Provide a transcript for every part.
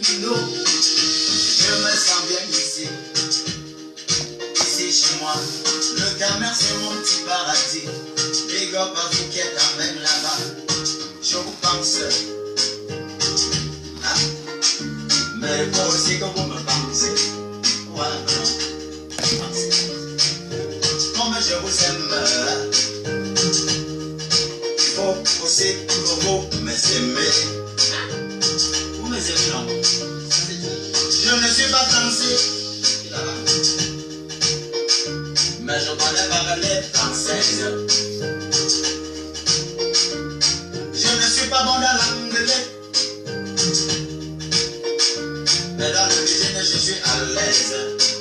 Lino. Je me sens bien ici. Ici chez moi. Le Camer c'est mon petit paradis. Les gars pas vous qui êtes en même là-bas. Je vous pense. Ah. Mais vous aussi que vous me pensez. Ouais, non. Comme je vous aime. Il faut aussi que vous m'aimez. Vous m'aimez, non? Je ne suis pas français. Mais je connais parler française. Je ne suis pas bon dans l'anglais. Mais dans le business, je suis à l'aise.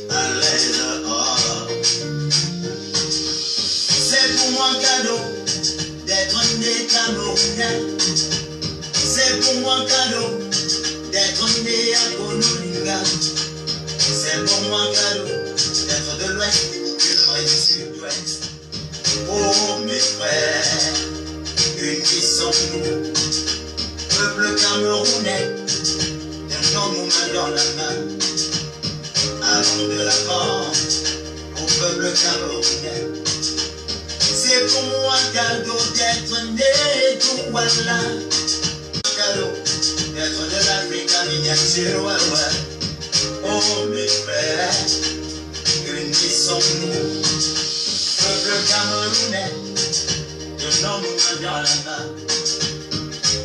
À l'aise, oh. C'est pour moi un cadeau d'être né Camerounais. C'est pour moi un cadeau d'être né à Konolinga. C'est pour moi un cadeau d'être de l'Ouest, du Nord et du Sud-Ouest. Oh mes frères, unissons-nous, peuple camerounais, tenons-nous main dans la main. Allons de l'avant au peuple camerounais. C'est pour moi un cadeau d'être né d'Ouala. Un cadeau d'être de l'Afrique en miniature, ouais, ouais. Oh mes frères, unissons-nous, peuple camerounais, tenons-nous main dans la main.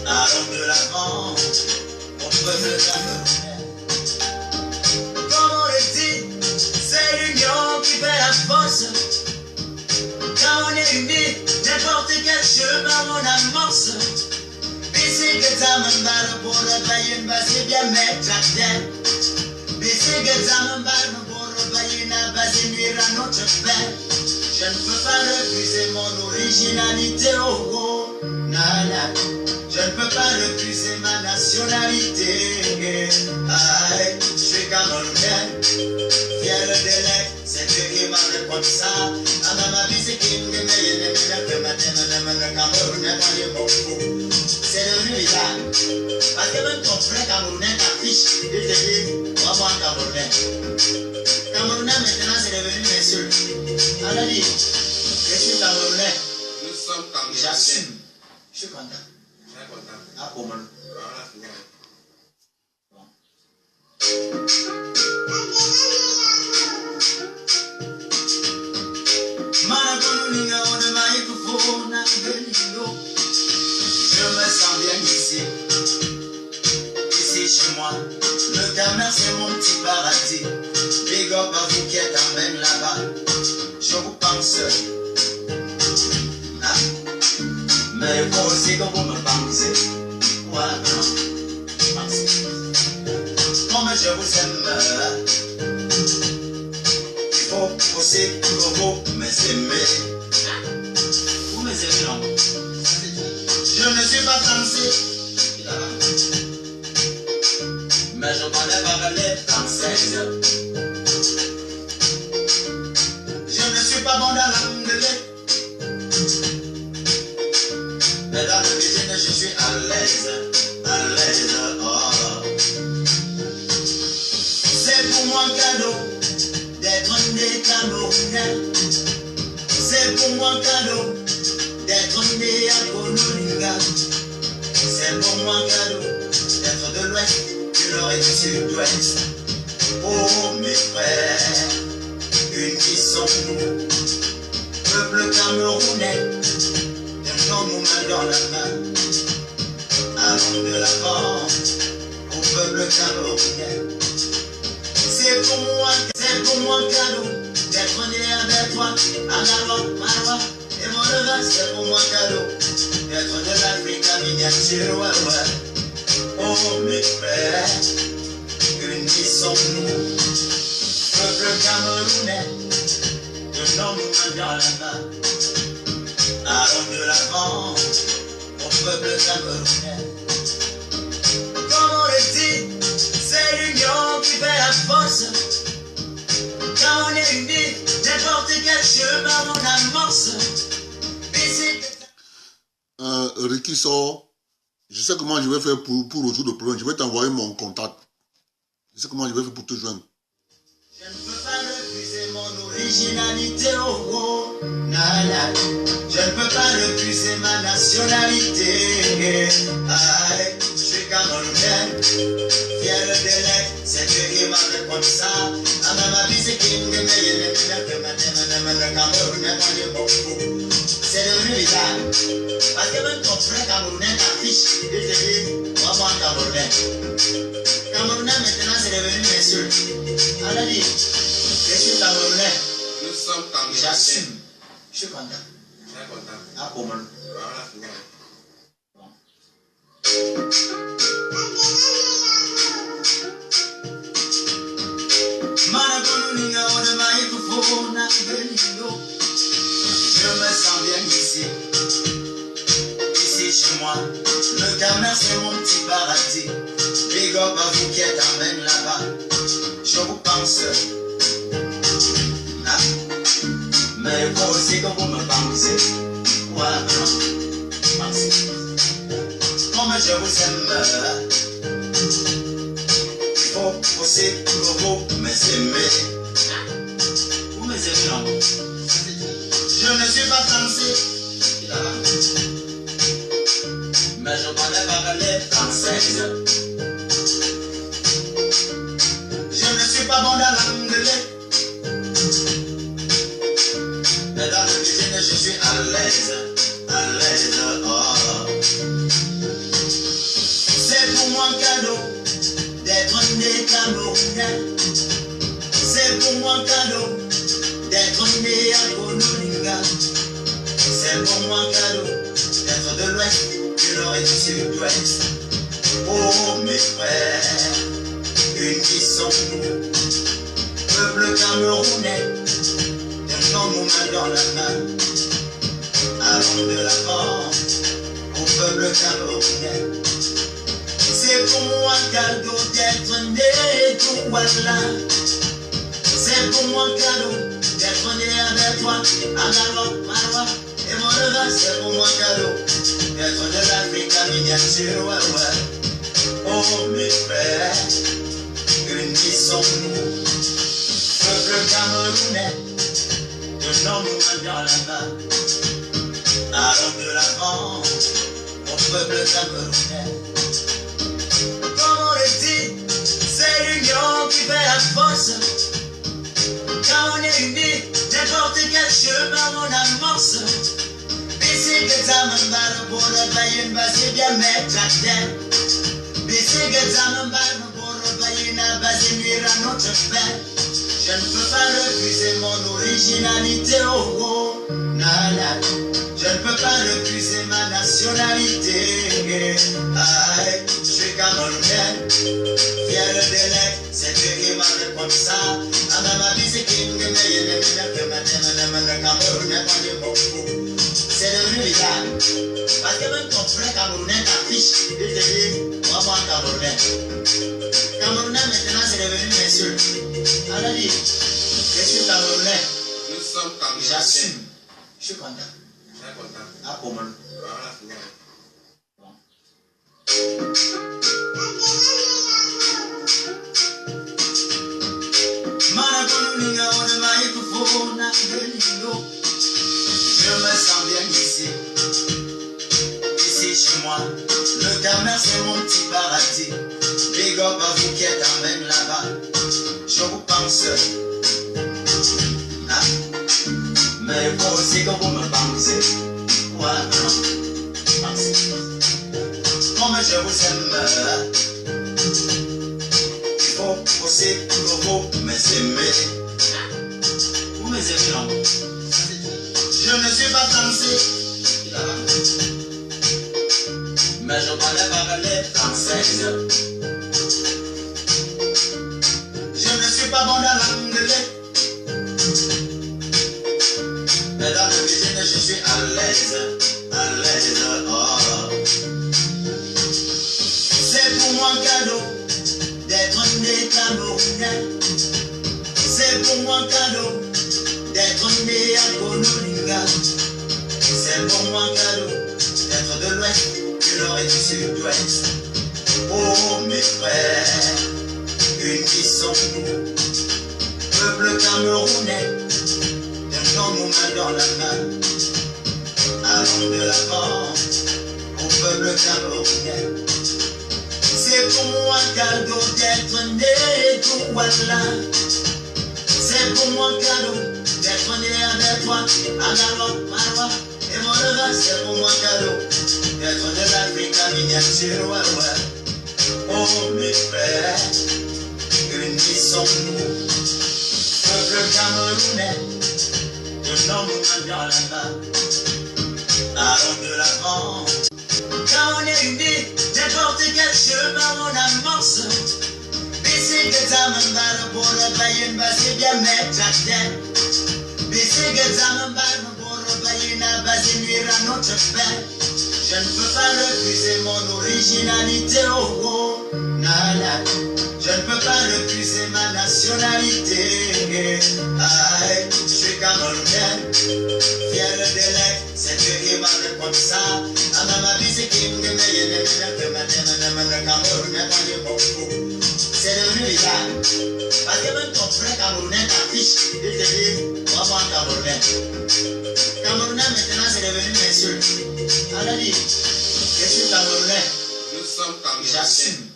Allons de l'avant au peuple camerounais. Comme on le dit, c'est l'union qui fait la force. Quand on est unis, n'importe quel chemin on amorce. Bisi que ça me barre pour le payer, c'est bien mettre à terre. Bisi que ça me barre pour le payer, n'a pas nuire à notre père. Je ne peux pas refuser mon originalité, oh oh, nana. Je ne peux pas refuser ma nationalité. Aïe, je suis camerounais, fier de l'être, c'est Dieu qui m'a fait comme ça. À ma vie, c'est qui me met le matin, le Camerounais, moi je m'en fous. C'est devenu bizarre. Parce que même ton frère camerounais t'affiche, il te dit, moi camerounais. Camerounais maintenant c'est devenu monsieur. Alors dit, je suis camerounais. Nous sommes camerounais. J'assume. Je suis content. Très content. Ah, pour moi. Voilà, c'est bien. Je me sens bien ici. Ici chez moi. Le Camer c'est mon petit paradis. Big up à vous qui êtes en même là-bas. Je vous pense. Ah. Mais vous aussi que vous me pensez. Ouais, non. Comme je vous aime. Il faut aussi que vous m'aimez. Vous m'aimez, non? Je ne suis pas français. Mais je connais parler française. Je ne suis pas bon dans l'anglais. Mais dans le business, je suis à l'aise. À l'aise, oh. C'est pour moi un cadeau d'être né Camerounais. C'est pour moi un cadeau d'être né à Konolinga. C'est pour moi un cadeau d'être de l'Ouest, du Nord et du Sud-Ouest. Oh mes frères, unissons-nous, peuple camerounais, tenons-nous main dans la main. Allons de l'avant au peuple camerounais. C'est pour moi un cadeau d'être né avec toi, Agarwa, Marwa. Et mon rêve, c'est pour moi cadeau d'être de l'Afrique en miniature, ouais, ouais. Oh mes frères, unissons-nous, peuple camerounais, tenons-nous main dans la main. Allons de l'avant au peuple camerounais. Comme on le dit, c'est l'union qui fait la force. Quand on est unis, n'importe quel chemin on amorce. Ricky sort. Je sais comment je vais faire pour le jour de problème. Je vais t'envoyer mon contact. Je sais comment je vais faire pour te joindre. Je ne peux pas refuser mon originalité, oh oh, nana. Je ne peux pas refuser ma nationalité. Aïe, je suis Camerounais, fier de l'être, c'est Dieu qui m'a fait comme ça. À ma vie, c'est qui me met le Camerounais, moi je m'en fous. C'est devenu bizarre. Parce que même ton frère Camerounais t'affiche, il te dit, moi Camerounais. Camerounais maintenant c'est devenu une insulte. Alors dit, je suis Camerounais. Nous sommes Camerounais. J'assume. Je suis content. Très content. Ah, comment? Voilà, c'est bon. Je me sens bien ici. Ici chez moi. Le Cameroun c'est mon petit paradis. Big up à vous qui êtes en veine là-bas. Je vous pense. Ah. Mais il faut aussi que vous me pensez. Ouais, non. Pensez. Comme je vous aime. Il faut aussi que vous m'aimez. Vous m'aimez, non? Je ne suis pas français. Mais je connais pas les françaises. Je ne suis pas bon dans l'anglais. Mais dans le business, je suis à l'aise. À l'aise, oh. C'est pour moi un cadeau d'être né Camerounais. C'est pour moi un cadeau d'être né à Konolinga. C'est pour moi un cadeau d'être de l'ouest, du nord et du sud-ouest. Oh mes frères, unissons-nous, peuple camerounais, tenons-nous main dans la main. Allons de l'avant au peuple camerounais. C'est pour moi un cadeau d'être né tout voilà. C'est pour moi un cadeau d'être né avec toi, Agalo, Marwa et mon rêve. C'est pour moi un cadeau d'être de l'Afrique à miniature, ouais, ouais. Oh mes frères, unissons-nous, peuple camerounais, tenons-nous main dans la main. Allons de l'avant au peuple camerounais. Comme on le dit, c'est l'union qui fait la force. Quand on est unis, n'importe quel chemin on amorce. Bisi que ta m'embarre pour le payer, c'est bien mettre à terre. Bisi que ta m'embarre pour le payer, n'a pas nuire à notre père. Je ne peux pas refuser mon originalité, oh oh, nana. Je ne peux pas refuser ma nationalité. Aïe, je suis Camerounais, fier de l'être, c'est Dieu qui m'a fait comme ça. À ma vie, c'est qui me met le Camerounais, moi je m'en fous. C'est devenu bizarre. Parce que même ton frère Camerounais t'affiche, il te dit, moi Camerounais. Camerounais maintenant c'est devenu une insulte. Alors dit, je suis Camerounais. Nous sommes Camerounais. J'assume. Je suis content. Très content. Ah, comment? Voilà, c'est bon. Je me sens bien ici. Ici chez moi. Le Cameroun c'est mon petit paradis. Big up à vous qui êtes en veine là-bas. Je vous pense. Ah. Mais il faut aussi que vous me pensez. Ouais, non. Pensez. Comme je vous aime. Il faut aussi que vous m'aimez. Vous m'aimez, non? Je ne suis pas français. Mais je connais pas les françaises. Je ne suis pas bon dans l'anglais. Mais dans le business, je suis à l'aise. À l'aise, oh. C'est pour moi un cadeau d'être né Camerounais. C'est pour moi un cadeau d'être né à Konolinga. C'est pour moi un cadeau d'être de l'ouest, du nord et du sud-ouest. Oh mes frères, unissons-nous, peuple camerounais, tenons nos mains dans la main, allons de l'avant au peuple camerounais. C'est pour moi un cadeau d'être né tout voilà. C'est pour moi un cadeau d'être né avec toi, Analo, Marwa et mon neveu. C'est pour moi un cadeau d'être de l'Afrique miniature, ouais, ouais. Oh mes frères, unissons-nous, peuple camerounais, tenons-nous dans la main, allons de l'avant. Quand on est unis, n'importe quel chemin on amorce. Bisi que ça me balle pour le payer, c'est bien mettre la tête. Bisi que ça me balle pour le payer, n'a pas nuire à notre père. Je ne peux pas refuser mon originalité, oh oh, nana. Je ne peux pas refuser ma nationalité. Aïe, je suis camerounais, fier de l'être, c'est Dieu qui m'a fait comme ça. À ma vie, c'est qui me met, c'est devenu bizarre. Parce que même ton frère camerounais t'affiche, il te dit, moi camerounais. Camerounais maintenant, c'est devenu monsieur. Alors dit, je suis camerounais. Nous sommes camerounais. J'assume.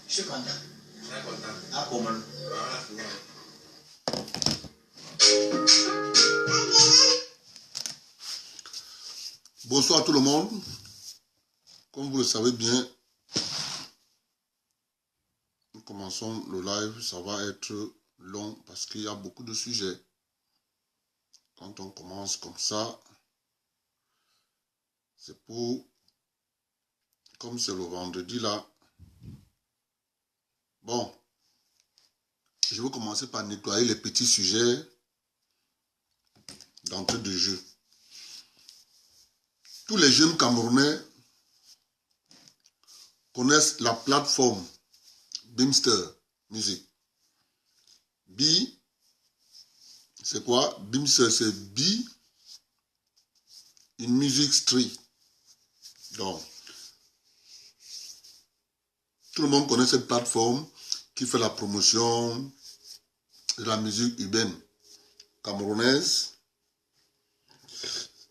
Je suis content. Très content. Ah, comment? Voilà, tu vois. Bonsoir tout le monde. Comme vous le savez bien, nous commençons le live. Ça va être long parce qu'il y a beaucoup de sujets. Quand on commence comme ça, c'est pour, comme c'est le vendredi là, bon, je vais commencer par nettoyer les petits sujets d'entrée de jeu. Tous les jeunes Camerounais connaissent la plateforme Bimster Music. B, c'est quoi? Bimster, c'est B, une musique street. Donc, tout le monde connaît cette plateforme qui fait la promotion de la musique urbaine camerounaise.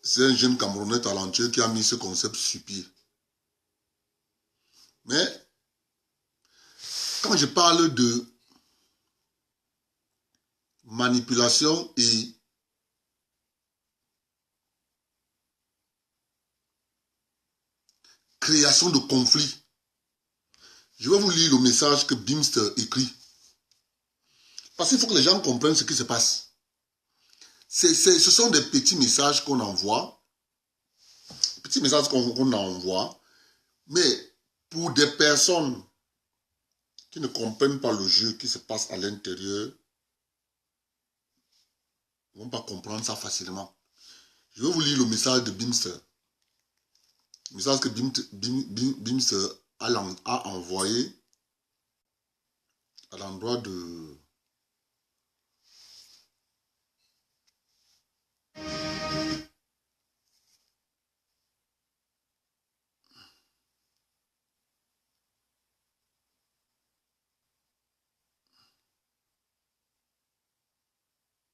C'est un jeune Camerounais talentueux qui a mis ce concept sur pied. Mais, quand je parle de manipulation et création de conflits, je vais vous lire le message que Bimster écrit. Parce qu'il faut que les gens comprennent ce qui se passe. Ce sont des petits messages qu'on envoie. Petits messages qu'on envoie. Mais pour des personnes qui ne comprennent pas le jeu qui se passe à l'intérieur, ils ne vont pas comprendre ça facilement. Je vais vous lire le message de Bimster. Le message que Bimster a envoyé à l'endroit de...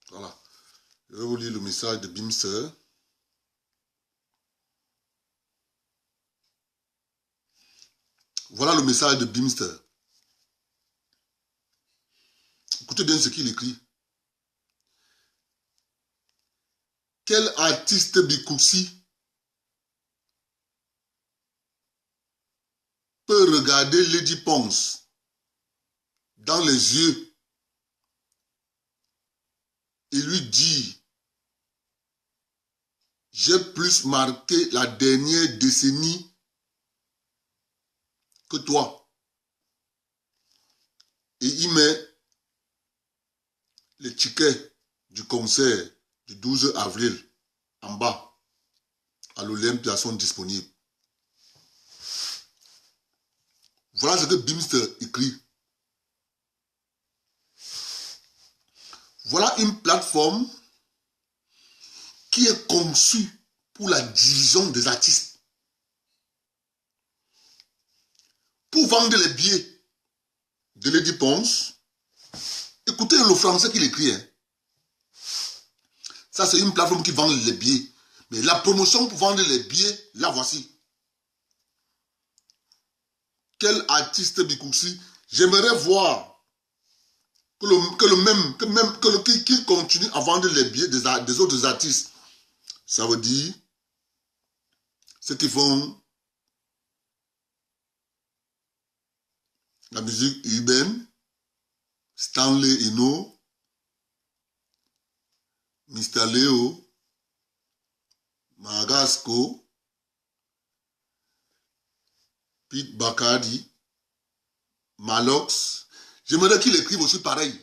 Voilà. Je vais vous lire le message de Bimster. Voilà le message de Bimster. Écoutez bien ce qu'il écrit. Quel artiste Bikoussi peut regarder Lady Ponce dans les yeux et lui dire: j'ai plus marqué la dernière décennie que toi. Et il met les tickets du concert du 12 avril en bas à l'Olympia sont disponibles. Voilà ce que Bimster écrit. Voilà une plateforme qui est conçue pour la division des artistes. Pour vendre les billets de Lady Ponce, Écoutez le français qu'il écrit. Hein. Ça, c'est une plateforme qui vend les billets. Mais la promotion pour vendre les billets, la voici. Quel artiste Bikoussi, j'aimerais voir qu'il continue à vendre les billets des autres artistes. Ça veut dire, ceux qui font la musique urbaine, Stanley Eno, Mr. Leo, Magasco, Pete Bacardi, Malox. J'aimerais qu'il écrive aussi pareil.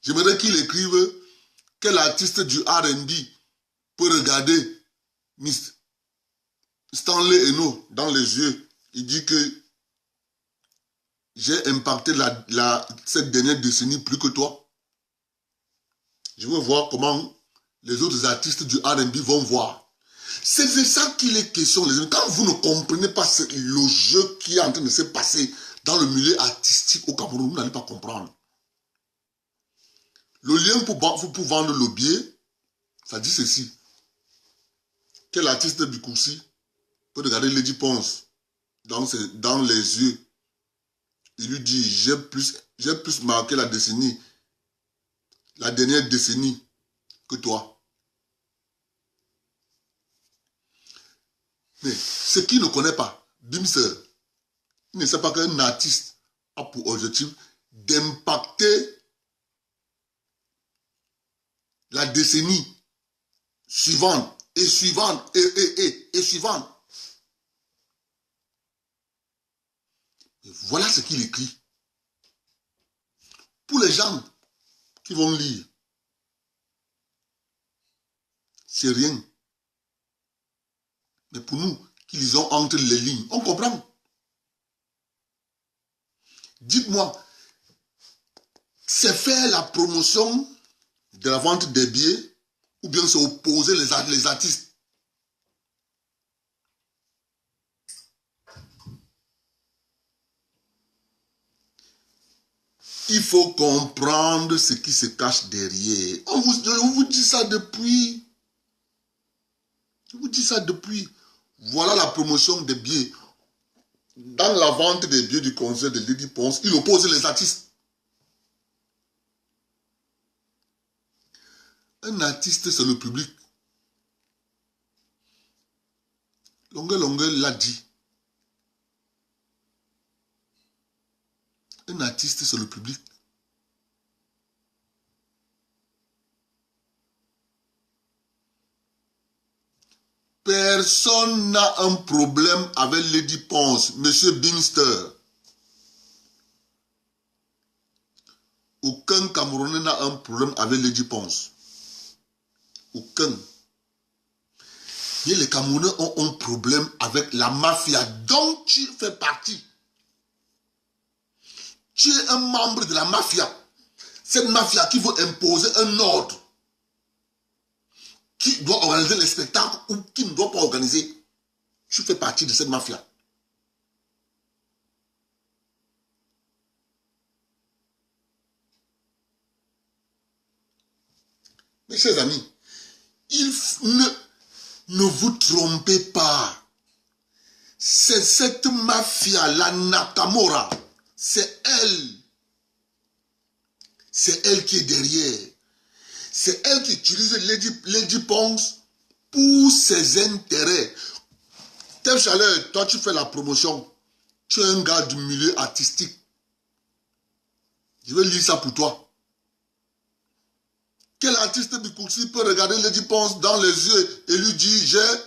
J'aimerais qu'il écrive quel artiste du R&B peut regarder Stanley Eno dans les yeux. Il dit que j'ai impacté cette dernière décennie plus que toi. Je veux voir comment les autres artistes du R&B vont voir. C'est de ça qu'il est question, les amis. Quand vous ne comprenez pas le jeu qui est en train de se passer dans le milieu artistique au Cameroun, vous n'allez pas comprendre. Le lien pour vendre le billet, ça dit ceci. Quel artiste de Bikoussi peut regarder Lady Ponce dans les yeux? Il lui dit, j'ai plus marqué la dernière décennie que toi. Mais ce qu'il ne connaît pas, Bimster, il ne sait pas qu'un artiste a pour objectif d'impacter la décennie suivante et suivante et suivante. Et voilà ce qu'il écrit. Pour les gens qui vont lire, c'est rien. Mais pour nous, qui lisons entre les lignes, on comprend. Dites-moi, c'est faire la promotion de la vente des billets ou bien c'est opposer les artistes? Il faut comprendre ce qui se cache derrière. On vous dit ça depuis. Je vous dis ça depuis. Voilà la promotion des billets. Dans la vente des billets du concert de Lady Ponce, il oppose les artistes. Un artiste, c'est le public. Longueur l'a dit. Un artiste, c'est le public. Personne n'a un problème avec Lady Ponce, Monsieur Bimster. Aucun Camerounais n'a un problème avec Lady Ponce. Aucun. Mais les Camerounais ont un problème avec la mafia dont tu fais partie. Tu es un membre de la mafia. Cette mafia qui veut imposer un ordre. Qui doit organiser les spectacles ou qui ne doit pas organiser. Tu fais partie de cette mafia. Mes chers amis, ne vous trompez pas. C'est cette mafia, la Nakamura. C'est elle. C'est elle qui est derrière. C'est elle qui utilise Lady Ponce pour ses intérêts. Tel Chaleur, toi tu fais la promotion. Tu es un gars du milieu artistique. Je vais lire ça pour toi. Quel artiste Bikoussi peut regarder Lady Ponce dans les yeux et lui dire j'ai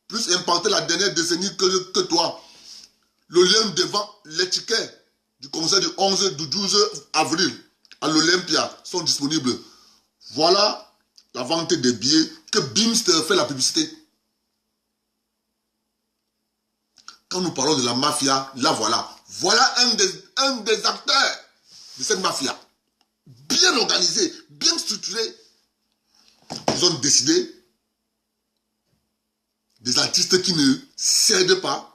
plus impacté la dernière décennie que toi? Le lien devant l'étiquette du concert du 12 avril à l'Olympia sont disponibles. Voilà la vente des billets que Bimster fait la publicité. Quand nous parlons de la mafia, là voilà. Voilà un des acteurs de cette mafia. Bien organisé, bien structuré. Ils ont décidé, des artistes qui ne cèdent pas,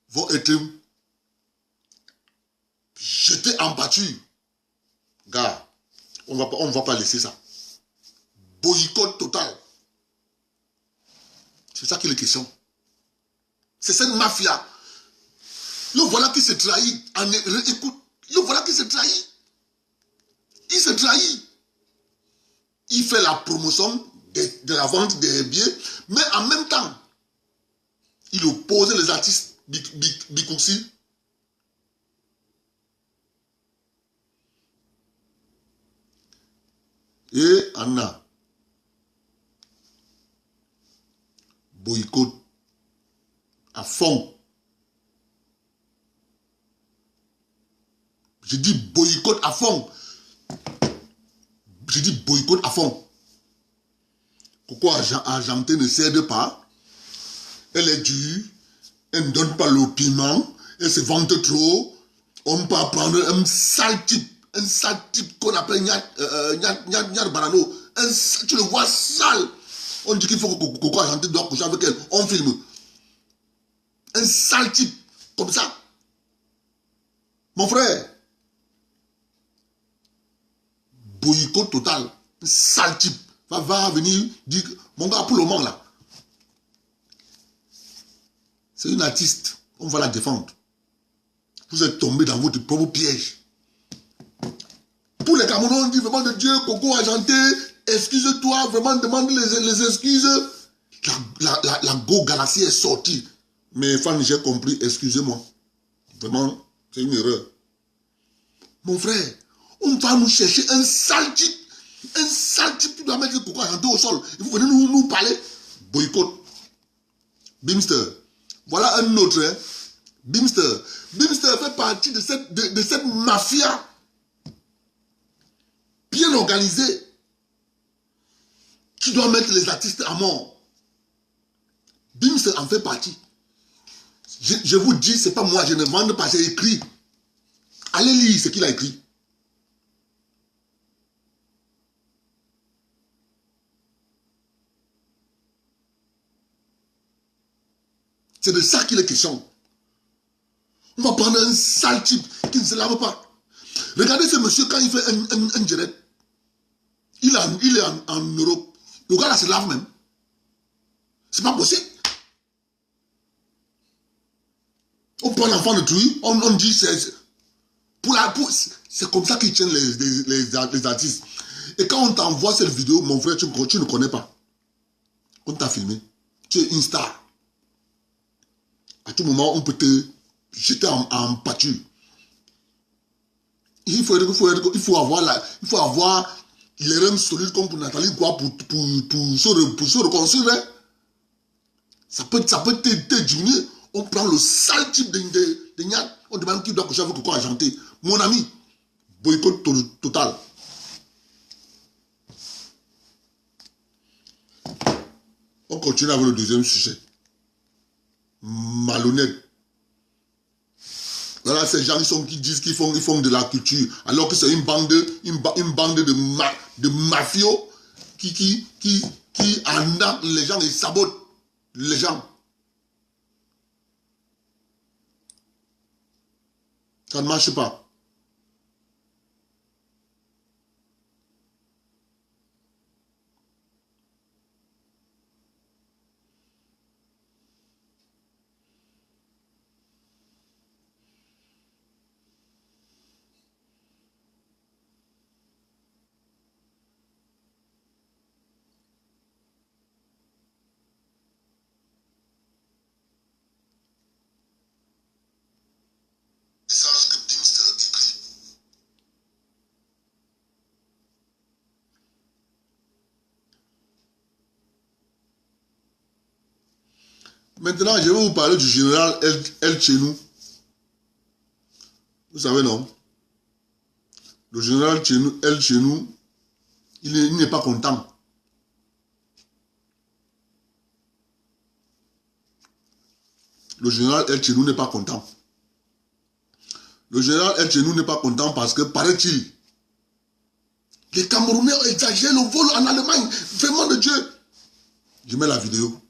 vont être voiture. Gars, on va pas laisser ça. Boycott total. C'est ça qui est la question. C'est cette mafia. Le voilà qui se trahit. Écoute, le voilà qui se trahit. Il se trahit. Il fait la promotion de la vente des billets, mais en même temps, il oppose les artistes Bikoussi. Et Anna. Boycott à fond. Je dis boycott à fond. Je dis boycott à fond. Pourquoi Argenté ne cède pas? Elle est dure. Elle ne donne pas le piment. Elle se vante trop. On peut prendre un sale type. Un sale type qu'on appelle Nyat Barano. Tu le vois sale. On dit qu'il faut que Coco Argenté doit coucher avec elle. On filme. Un sale type. Comme ça. Mon frère. Boycott total. Un sale type. Va venir dire, mon gars, pour le moment là, c'est une artiste, on va la défendre. Vous êtes tombé dans votre propre piège. Pour les Camerounais, on dit vraiment de Dieu, Coco Argenté, excuse-toi, vraiment demande les excuses. La Go Galaxy est sortie. Mais fans, j'ai compris, excusez-moi. Vraiment, c'est une erreur. Mon frère, on va nous chercher un sale type. Un sale type qui doit mettre le Coco Argenté au sol. Il faut venir nous parler. Boycott. Bimster. Voilà un autre. Hein. Bimster. Bimster fait partie de cette mafia bien organisée qui doit mettre les artistes à mort. Bimster en fait partie. Je vous dis, c'est pas moi, je ne vende pas, c'est écrit. Allez lire ce qu'il a écrit. C'est de ça qu'il est question. On va prendre un sale type qui ne se lave pas. Regardez ce monsieur quand il fait un direct. Il est en Europe. Le gars là se lave même. C'est pas possible. On prend l'enfant de truie, on dit c'est comme ça qu'ils tiennent les artistes. Et quand on t'envoie cette vidéo, mon frère, tu ne connais pas. On t'a filmé. Tu es une star. À tout moment, on peut te jeter en pâture. Il faut avoir les reins solides comme pour Nathalie Goua pour se reconstruire. Hein. Ça peut te diminuer. On prend le sale type de Nyat, on demande qui doit coucher avec Coco Argenté. Mon ami, boycott total. On continue avec le deuxième sujet. Malhonnête. Voilà, ces gens qui disent qu'ils font de la culture, alors que c'est une bande de mafios qui arnaquent les gens et sabotent les gens. Ça ne marche pas. Message que Bimster écrit. Maintenant, je vais vous parler du général El Chenou. Vous savez, non? Le général El Chenou, il n'est pas content. Le général El Chenou n'est pas content. Le général El Chenou n'est pas content parce que, paraît-il, les Camerounais ont exagéré le vol en Allemagne. Vraiment de Dieu. Je mets la vidéo.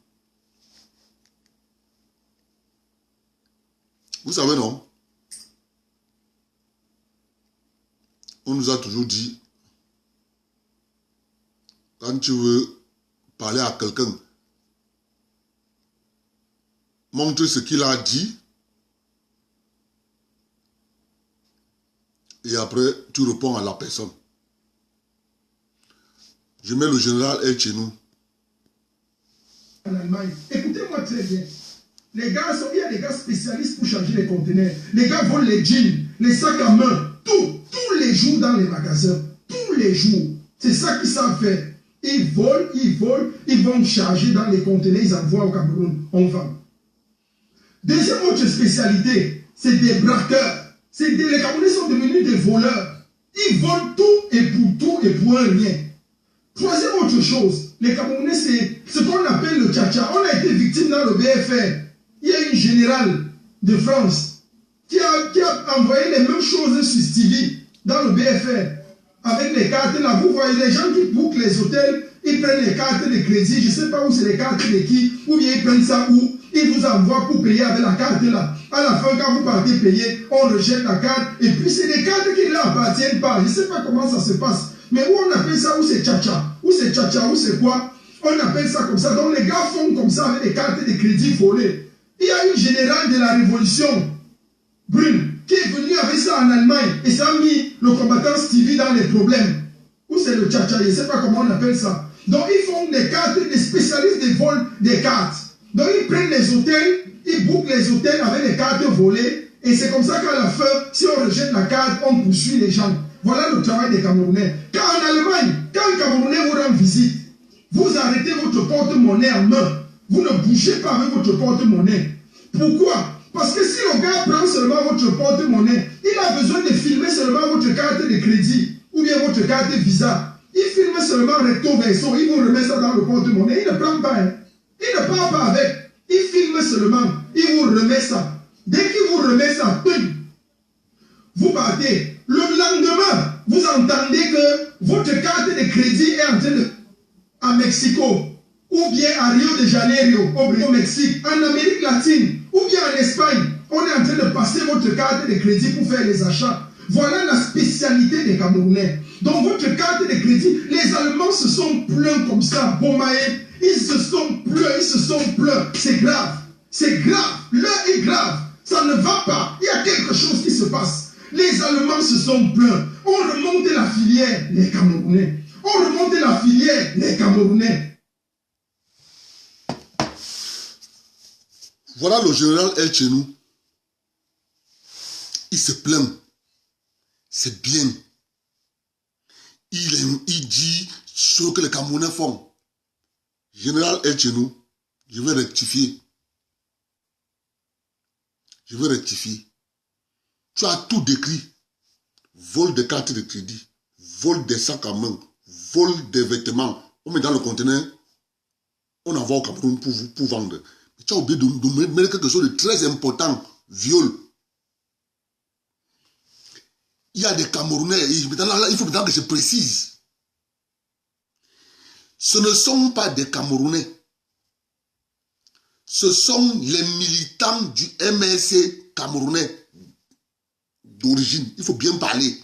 Vous savez, non? On nous a toujours dit, quand tu veux parler à quelqu'un, montre ce qu'il a dit, et après, tu réponds à la personne. Je mets le général El Chenou. En Allemagne, écoutez-moi très bien. Les gars, il y a des gars spécialistes pour changer les conteneurs. Les gars volent les jeans, les sacs à main, tous les jours dans les magasins. Tous les jours. C'est ça qu'ils savent faire. Ils volent, ils vont charger dans les conteneurs, ils envoient au Cameroun. On vend. Deuxième autre spécialité, c'est des braqueurs. Les Camerounais sont devenus des voleurs. Ils volent tout et pour un rien. Troisième autre chose, les Camerounais, c'est ce qu'on appelle le tcha-tcha. On a été victime dans le BFR. Il y a une générale de France qui a envoyé les mêmes choses sur Stevie dans le BFR. Avec les cartes là, vous voyez les gens qui bookent les hôtels, ils prennent les cartes de crédit, je ne sais pas où c'est les cartes de qui, ou bien ils prennent ça où, ils vous envoient pour payer avec la carte là. À la fin, quand vous partez payer, on rejette la carte, et puis c'est des cartes qui ne leur appartiennent pas. Je ne sais pas comment ça se passe. Mais où on appelle ça, où c'est tcha-tcha, où c'est quoi, on appelle ça comme ça. Donc les gars font comme ça avec des cartes de crédit volées. Il y a une générale de la Révolution, Brune, qui est venue avec ça en Allemagne, et ça a mis le combattant Stevie dans les problèmes. Où c'est le tcha-tcha, je ne sais pas comment on appelle ça. Donc ils font des cartes, des spécialistes des vols des cartes. Donc ils prennent les hôtels, ils bookent les hôtels avec les cartes volées, et c'est comme ça qu'à la fin, si on rejette la carte, on poursuit les gens. Voilà le travail des Camerounais. Quand en Allemagne, quand un Camerounais vous rend visite, vous arrêtez votre porte-monnaie en main. Vous ne bougez pas avec votre porte-monnaie. Pourquoi? Parce que si le gars prend seulement votre porte-monnaie, il a besoin de filmer seulement votre carte de crédit ou bien votre carte de visa. Il filme seulement recto verso, il vous remet ça dans le porte-monnaie. Il ne prend pas. Hein. Il ne part pas avec. Il filme seulement, il vous remet ça. Dès qu'il vous remet ça, vous partez. Le lendemain, vous entendez que votre carte de crédit est en train de... à Mexico, ou bien à Rio de Janeiro, au Mexique, en Amérique latine, ou bien en Espagne, on est en train de passer votre carte de crédit pour faire les achats. Voilà la spécialité des Camerounais. Donc votre carte de crédit, les Allemands se sont plaints comme ça, Bomaé, ils se sont plaints, c'est grave, l'heure est grave, ça ne va pas, il y a quelque chose qui se passe. Les Allemands se sont plaints. On remonte la filière, les Camerounais. On remonte la filière, les Camerounais. Voilà le général El Chenou. Il se plaint. C'est bien. Il dit ce que les Camerounais font. Général El Chenou, je vais rectifier. Tu as tout décrit. Vol de cartes de crédit, vol des sacs à main, vol des vêtements. On met dans le conteneur, on envoie au Cameroun pour vendre. Mais tu as oublié de mettre quelque chose de très important, viol. Il y a des Camerounais, il faut maintenant que je précise. Ce ne sont pas des Camerounais. Ce sont les militants du MRC camerounais d'origine. Il faut bien parler.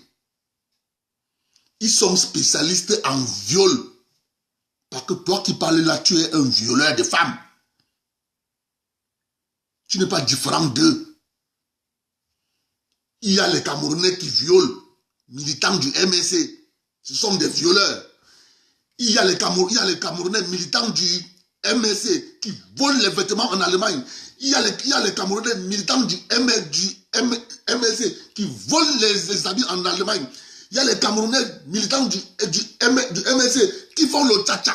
Ils sont spécialistes en viol. Parce que toi qui parles là, tu es un violeur de femmes. Tu n'es pas différent d'eux. Il y a les Camerounais qui violent, militants du MSC. Ce sont des violeurs. Il y a les Camerounais militants du MSC qui volent les vêtements en Allemagne. Il y a les Camerounais militants du MSC qui volent les habits en Allemagne. Il y a les Camerounais militants du MSC qui font le tcha-tcha.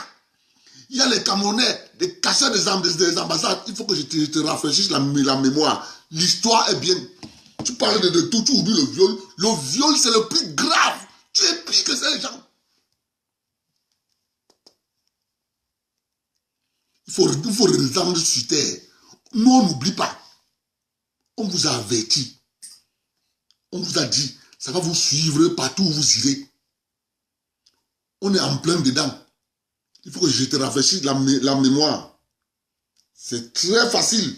Il y a les Camerounais, des casseurs des ambassades. Il faut que je te rafraîchisse la mémoire. L'histoire est bien. Tu parles de tout, tu oublies le viol. Le viol, c'est le plus grave. Tu es pire que ces gens. Il faut redescendre sur terre. Nous, on n'oublie pas. On vous a averti. On vous a dit, ça va vous suivre partout où vous irez. On est en plein dedans. Il faut que je te rafraîchisse la mémoire. C'est très facile.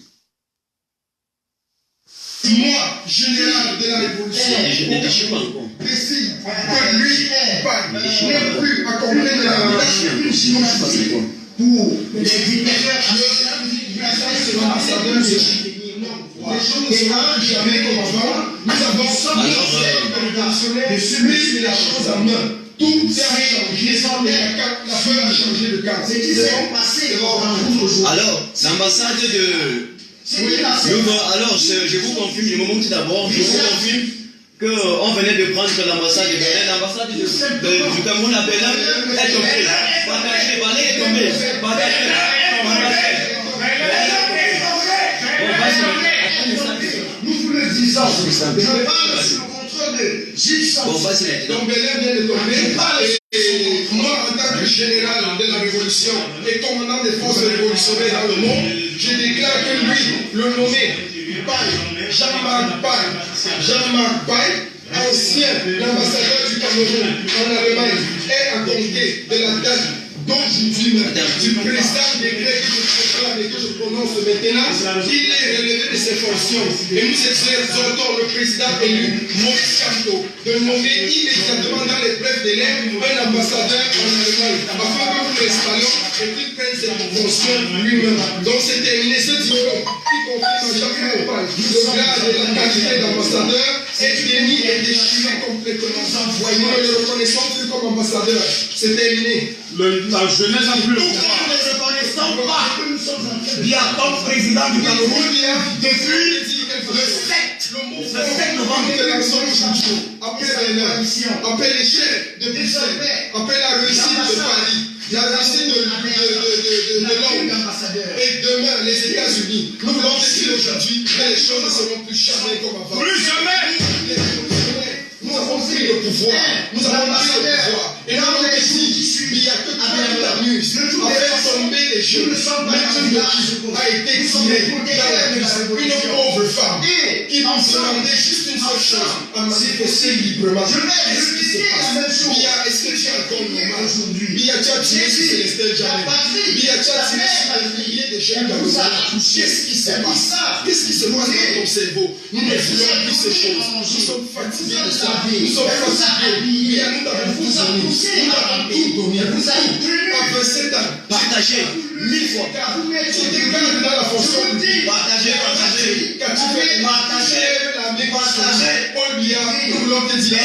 Moi, général de la Révolution, décide que lui n'est plus accompagné de la Révolution pour les choses n'ont jamais comme avant. Nous avons de semer les choses en main. Tout a changé. La peur a changé de cas. C'est qui s'est passé alors, l'ambassade de... Alors, je vous confirme, le moment tout d'abord, je vous confirme qu'on venait de prendre l'ambassade de Berlin. L'ambassade du Cameroun à Berlin est tombée. Partagez, Berlin est tombée. Nous vous le disons. Je parle sur le contrôle de Gilles Santos. Donc Berlin vient de tomber. Et moi, en tant que général de la Révolution et commandant des forces révolutionnaires dans le monde, je déclare que lui, le nommé Jean-Marc Paille, ancien ambassadeur du Cameroun en Allemagne, est à compter de la date d'aujourd'hui même, du président décret que je proclame et que je prononce maintenant, il est relevé de ses fonctions. Et nous exhortons le président élu, Maurice Kamto, de nommer immédiatement dans les brefs délais un ambassadeur en Allemagne, afin que nous l'installions et qu'il prenne cette fonction lui-même. Donc c'est terminé ce diplôme qui confirme à Jean-Marc Paille le grade de la qualité d'ambassadeur est démis et déchiré complètement. Nous ne le reconnaissons plus comme ambassadeur. C'est terminé. La jeunesse n'a plus le pouvoir. Nous ne reconnaissons pas que nous sommes en train de dire comme président du Cameroun depuis le 7 novembre que nous sommes aujourd'hui. Après l'échec de Bruxelles, après la réussite de Paris, la réussite de Londres et demain les États-Unis, nous voulons décider aujourd'hui que les choses ne seront plus jamais comme avant. Plus jamais. Nous avons pris le pouvoir. Nous avons pris le pouvoir. Et nous avons dit, il n'y a que toi qui t'amuses à faire tomber les jeunes. Même qui a été tiré dans la buse. Une pauvre femme qui nous demandait juste une seule chose, à manifester librement. Qu'est-ce qui se passe? Est-ce que tu es encore normal aujourd'hui? Tu as tiré sur Célestin Janet. Tu as tiré sur des milliers de jeunes Camerounais. Qu'est-ce qui se passe? Qu'est-ce qui se passe dans ton cerveau? Nous ne voulons plus ces choses. Nous sommes fatigués de ça. Nous sommes fatigués. Nous avons tout donné. Nous avons plus à 27 ans. Partagez 1000 fois. Tu te gardes dans la fonction. Partagez. Quand tu fais partager la mémoire, Paul Biya, nous voulons te dire,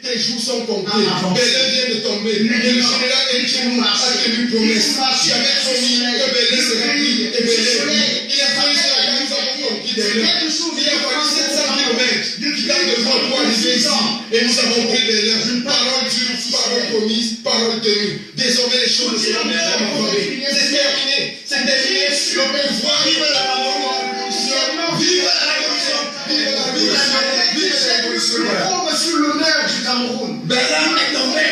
tes jours sont comptés. Berlin vient de tomber. Et le général Elchenou a tenu promesse. J'avais promis que Berlin serait pris. Et Berlin, il a fallu que nous avons conquis Berlin. Il a fallu 700 km du temps de vol pour arriver ici. Et nous avons pris Berlin. Parole dure, parole promise, parole tenue. Désormais, les choses ne seront plus comme avant. C'est terminé. C'est terminé. Le pouvoir, vive la révolution. Vive la révolution. Vive la révolution. Vive la révolution. Monsieur l'honneur du Cameroun. Berlin est tombé.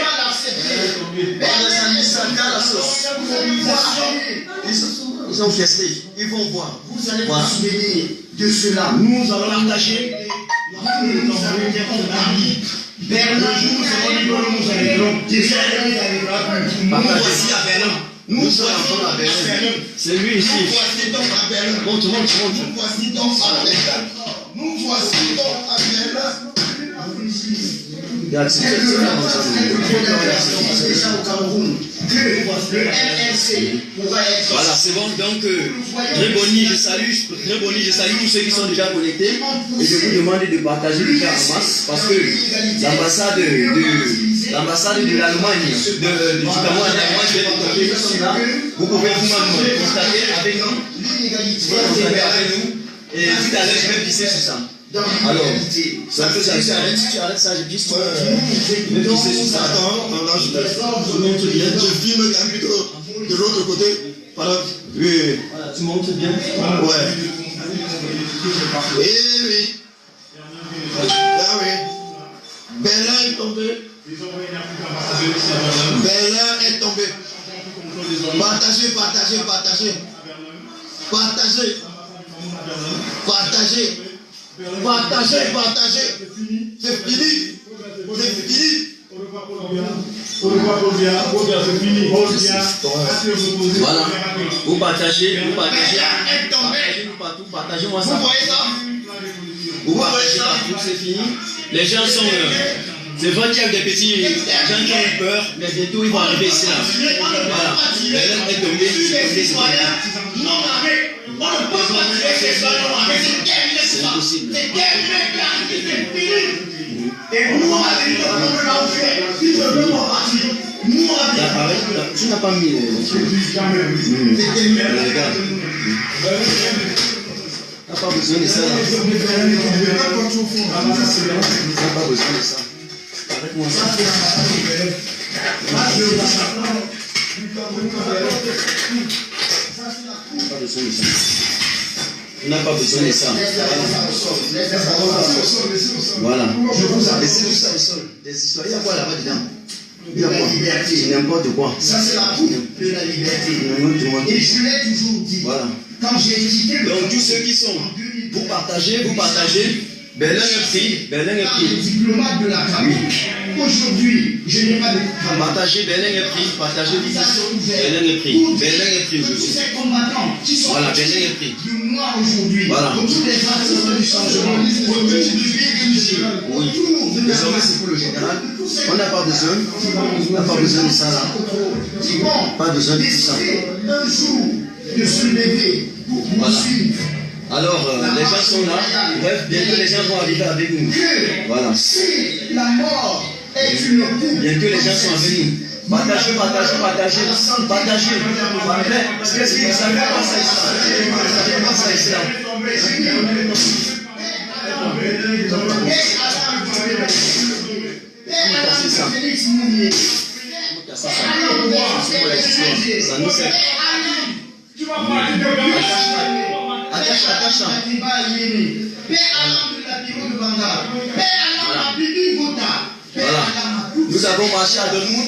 Ils sont fiestés. Ils vont voir. Vous allez vous souvenir de cela. Nous allons partager. Berlin, nous allons Nous voici à Berlin. Nous sommes à Berlin. C'est lui ici. Nous voici donc à Berlin. Monte. Nous voici donc à Berlin. Nous voici donc à Berlin. Regarde, c'est déjà au Cameroun que le MLC pourra être. voilà, c'est bon. Donc, très bonne je salue tous ceux qui sont déjà connectés. Et je vous demande de partager le cas en masse parce que l'ambassade de l'Allemagne, du Cameroun à l'Allemagne, vous pouvez vous-même constater avec nous. Et tout à l'heure, je vais pisser sur ça. Alors, ça fait ça, si tu arrêtes ça, je pisse. Je vais pisser sur ça. Attends, là, je montre bien. Je filme de l'autre côté. Voilà. Oui. Voilà, tu montres bien. Ouais. Eh oui. Ah oui. Berlin est tombé. Berlin est tombé. Partagez. C'est fini. Voilà. Vous partagez nous partout. Partagez-moi ça. Vous voyez ça? Vous partagez partout, c'est fini. Les gens sont... c'est vrai qu'il y a des petits gens qui ont eu peur, mais bientôt ils vont arriver ici là. Voilà. L'élève est tombé. On ne peut pas tuer ces soignants, mais c'est terminé C'est ça. impossible. C'est terminé, c'est fini. Et nous, on a dit qu'on ne peut pas faire. Si je veux pas partir, nous, on a dit. Tu n'as pas mis les gars. Tu n'as pas besoin de ça. Tu n'as pas besoin de ça. Arrête-moi ça. Tu n'as pas besoin de ça. Voilà. Laissez tout ça au sol. Des histoires. Il y a quoi là-bas dedans? Il y a quoi? N'importe quoi. Ça, c'est la coupe de la liberté. Et je l'ai toujours dit. Voilà. Quand j'ai quitté le. Donc tous ceux qui sont, vous partagez. Berlin est pris. Le diplomate de la famille. Aujourd'hui, je n'ai pas de travail. Partagez, Berlin est pris. Partagez. Berlin est pris. Berlin est pris Tous aujourd'hui. ces combattants qui sont Voilà, Berlin est pris. du moi aujourd'hui, Voilà. pour tous les artistes du changement, autour du VMG, autour de la Désormais, c'est pour le général. On n'a pas besoin. On n'a pas besoin de ça là. qui vont Pas besoin de tout ça. décider un jour de se lever pour poursuivre. Alors, les gens sont là. Bref, bientôt les gens vont arriver avec nous. Voilà. Si la mort est une coupe, Bientôt les gens sont avec nous. Partagez. Partagez. Parce que ça fait pas ça ici. Ça fait pas ça ici là. Félix Mounier, Ça nous sert. Attache ça. Voilà. Nous avons marché à Dortmund.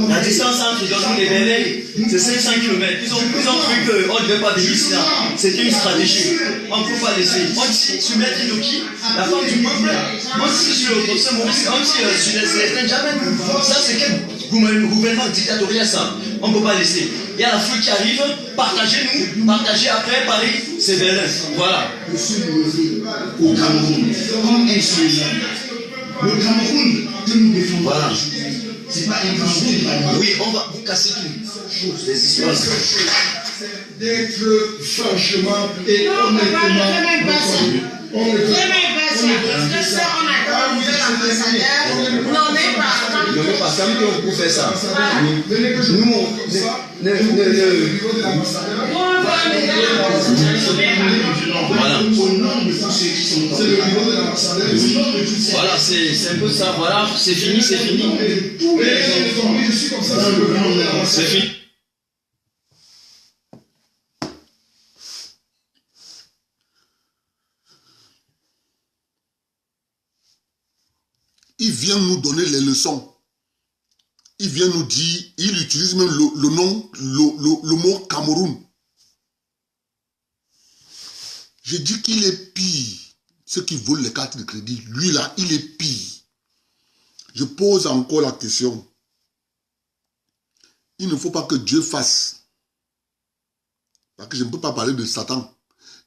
La distance entre Dortmund et Berlin, c'est 500 km. Ils ont cru qu'on ne devait pas venir ici là. C'était une stratégie. On ne peut pas laisser. On dit sur Maître Inoki, la femme du peuple, on dit sur le professeur Maurice, on dit sur les Célestins jamais. Ça, c'est quel gouvernement dictatorial ça? On ne peut pas laisser. Il y a la foule qui arrive, partagez-nous, partagez après Paris, c'est Berlin. Voilà. Au Cameroun, comme instrument. Le Cameroun que nous défendons, Voilà. c'est pas un Cameroun. Oui, on va vous casser tout. Les histoires. D'être franchement et honnêtement reconnu. Non, mais pas. Ne pas ça, nous on peut faire ça. Venez que je vous montre comme ça. Au niveau de l'ambassadeur. Voilà. Au nom de tous ceux qui sont C'est le niveau de l'ambassadeur. Voilà, c'est un peu ça. Voilà, c'est fini. Tous les gens je suis comme ça. C'est le niveau de l'ambassadeur. C'est fini. Il vient nous donner les leçons. Il vient nous dire, il utilise même le nom, le mot Cameroun. Je dis qu'il est pire. Ceux qui volent les cartes de crédit, lui là, il est pire. Je pose encore la question. Il ne faut pas que Dieu fasse. Parce que je ne peux pas parler de Satan.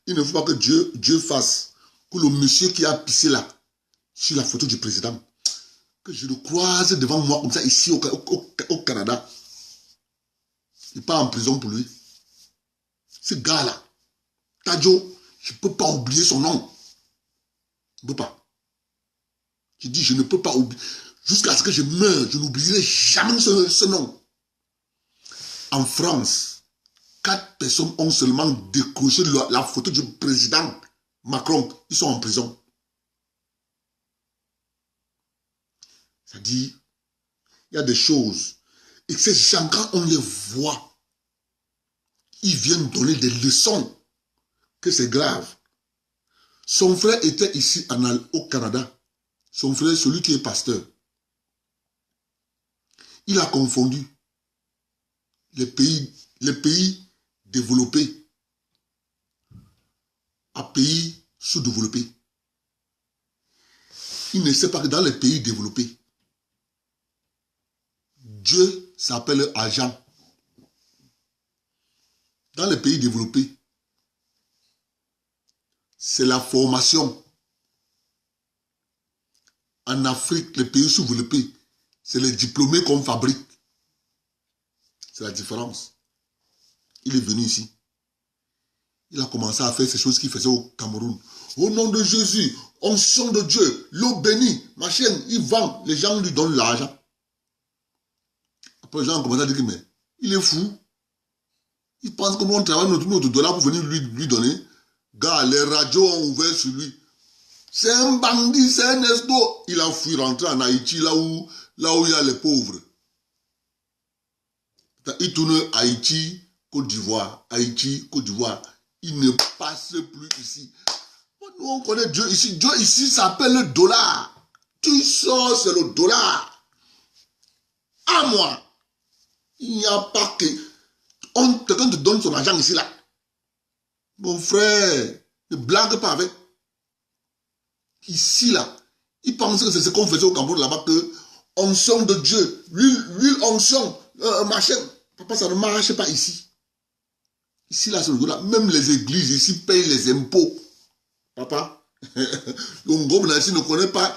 Il ne faut pas que Dieu fasse que le monsieur qui a pissé là, sur la photo du président, que je le croise devant moi comme ça ici au Canada. Il part en prison pour lui. Ce gars-là, Tadjo, je ne peux pas oublier son nom. Je ne peux pas. Je dis, je ne peux pas oublier. Jusqu'à ce que je meure, je n'oublierai jamais ce nom. En France, 4 personnes ont seulement décroché la photo du président Macron. Ils sont en prison. C'est-à-dire, il y a des choses. Et ces gens, quand on les voit, ils viennent donner des leçons. Que c'est grave. Son frère était ici au Canada. Son frère, celui qui est pasteur. Il a confondu les pays développés à pays sous-développés. Il ne sait pas que dans les pays développés, Dieu s'appelle argent. Dans les pays développés, c'est la formation. En Afrique, les pays sous-développés, c'est les diplômés qu'on fabrique. C'est la différence. Il est venu ici. Il a commencé à faire ces choses qu'il faisait au Cameroun. Au nom de Jésus, onction de Dieu, l'eau bénie, machin, il vend, les gens lui donnent l'argent. Après, les gens ont commencé à dire, mais il est fou. Il pense que nous, on travaille notre dollar pour venir lui donner. Gars, les radios ont ouvert sur lui. C'est un bandit, c'est un escroc. Il a fui rentrer en Haïti, là où il y a les pauvres. Il tourne Haïti, Côte d'Ivoire. Haïti, Côte d'Ivoire. Il ne passe plus ici. Nous, on connaît Dieu ici. Dieu ici s'appelle le dollar. Tu sors, c'est le dollar. À moi. Il n'y a pas que... Quelqu'un te donne son argent ici, là. Mon frère, ne blague pas avec. Ici, là, il pense que c'est ce qu'on faisait au Cameroun là-bas, que onction de Dieu, l'huile onction, machin. Papa, ça ne marche pas ici. Ici, là, c'est le dollar. Même les églises ici payent les impôts. Papa, Longo ici ne connaît pas.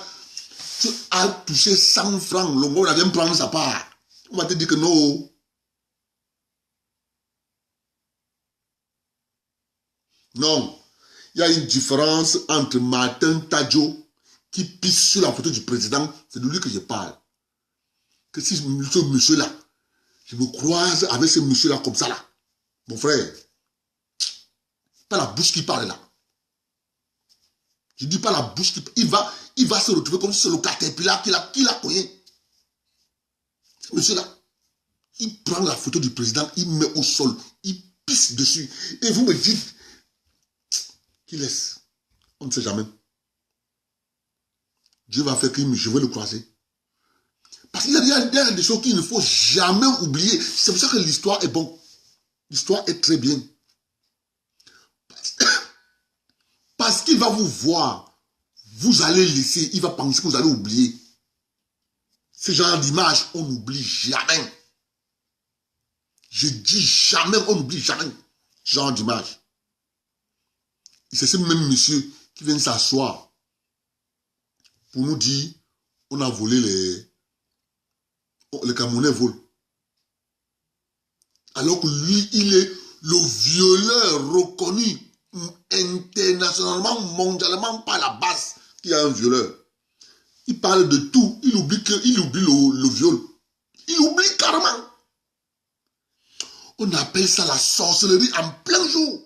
Tu as touché 100 francs. Longo vient prendre sa part. On va te dire que non. Non. Il y a une différence entre Martin Tadjo qui pisse sur la photo du président. C'est de lui que je parle. Que si ce monsieur-là, je me croise avec ce monsieur-là comme ça là. Mon frère, pas la bouche qui parle là. Je dis pas la bouche qui parle. Il va se retrouver comme si c'est le caterpillar qu'il a cogné. Ce monsieur-là, il prend la photo du président, il met au sol, il pisse dessus. Et vous me dites qu'il laisse. On ne sait jamais. Dieu va faire qu'il je vais le croiser. Parce qu'il y a des choses qu'il ne faut jamais oublier. C'est pour ça que l'histoire est bonne. L'histoire est très bien. Parce qu'il va vous voir. Vous allez laisser. Il va penser que vous allez oublier. Ce genre d'image, on n'oublie jamais. Je dis jamais, on n'oublie jamais. Ce genre d'image. C'est ce même monsieur qui vient s'asseoir pour nous dire on a volé les Camerounais volent. Alors que lui, il est le violeur reconnu internationalement, mondialement par la base qui est un violeur. Il parle de tout. Il oublie le viol. Il oublie carrément. On appelle ça la sorcellerie en plein jour.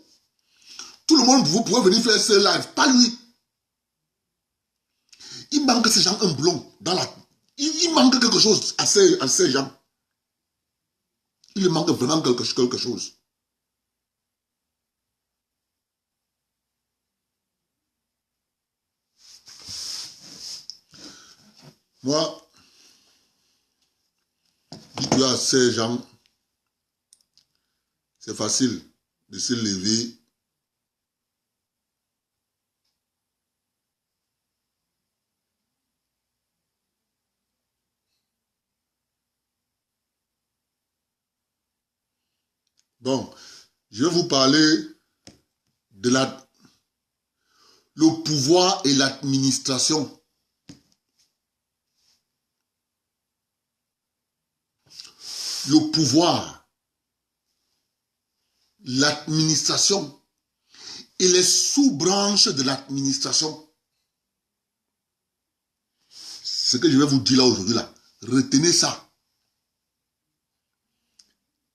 Tout le monde, vous pouvez venir faire ce live, pas lui. Il manque ces gens un blond dans la... Il manque quelque chose à ces gens. Il manque vraiment quelque chose. Moi, dis-tu à ces gens, c'est facile de se lever. Bon, je vais vous parler de le pouvoir et l'administration. Le pouvoir, l'administration et les sous-branches de l'administration. Ce que je vais vous dire là aujourd'hui, là, retenez ça.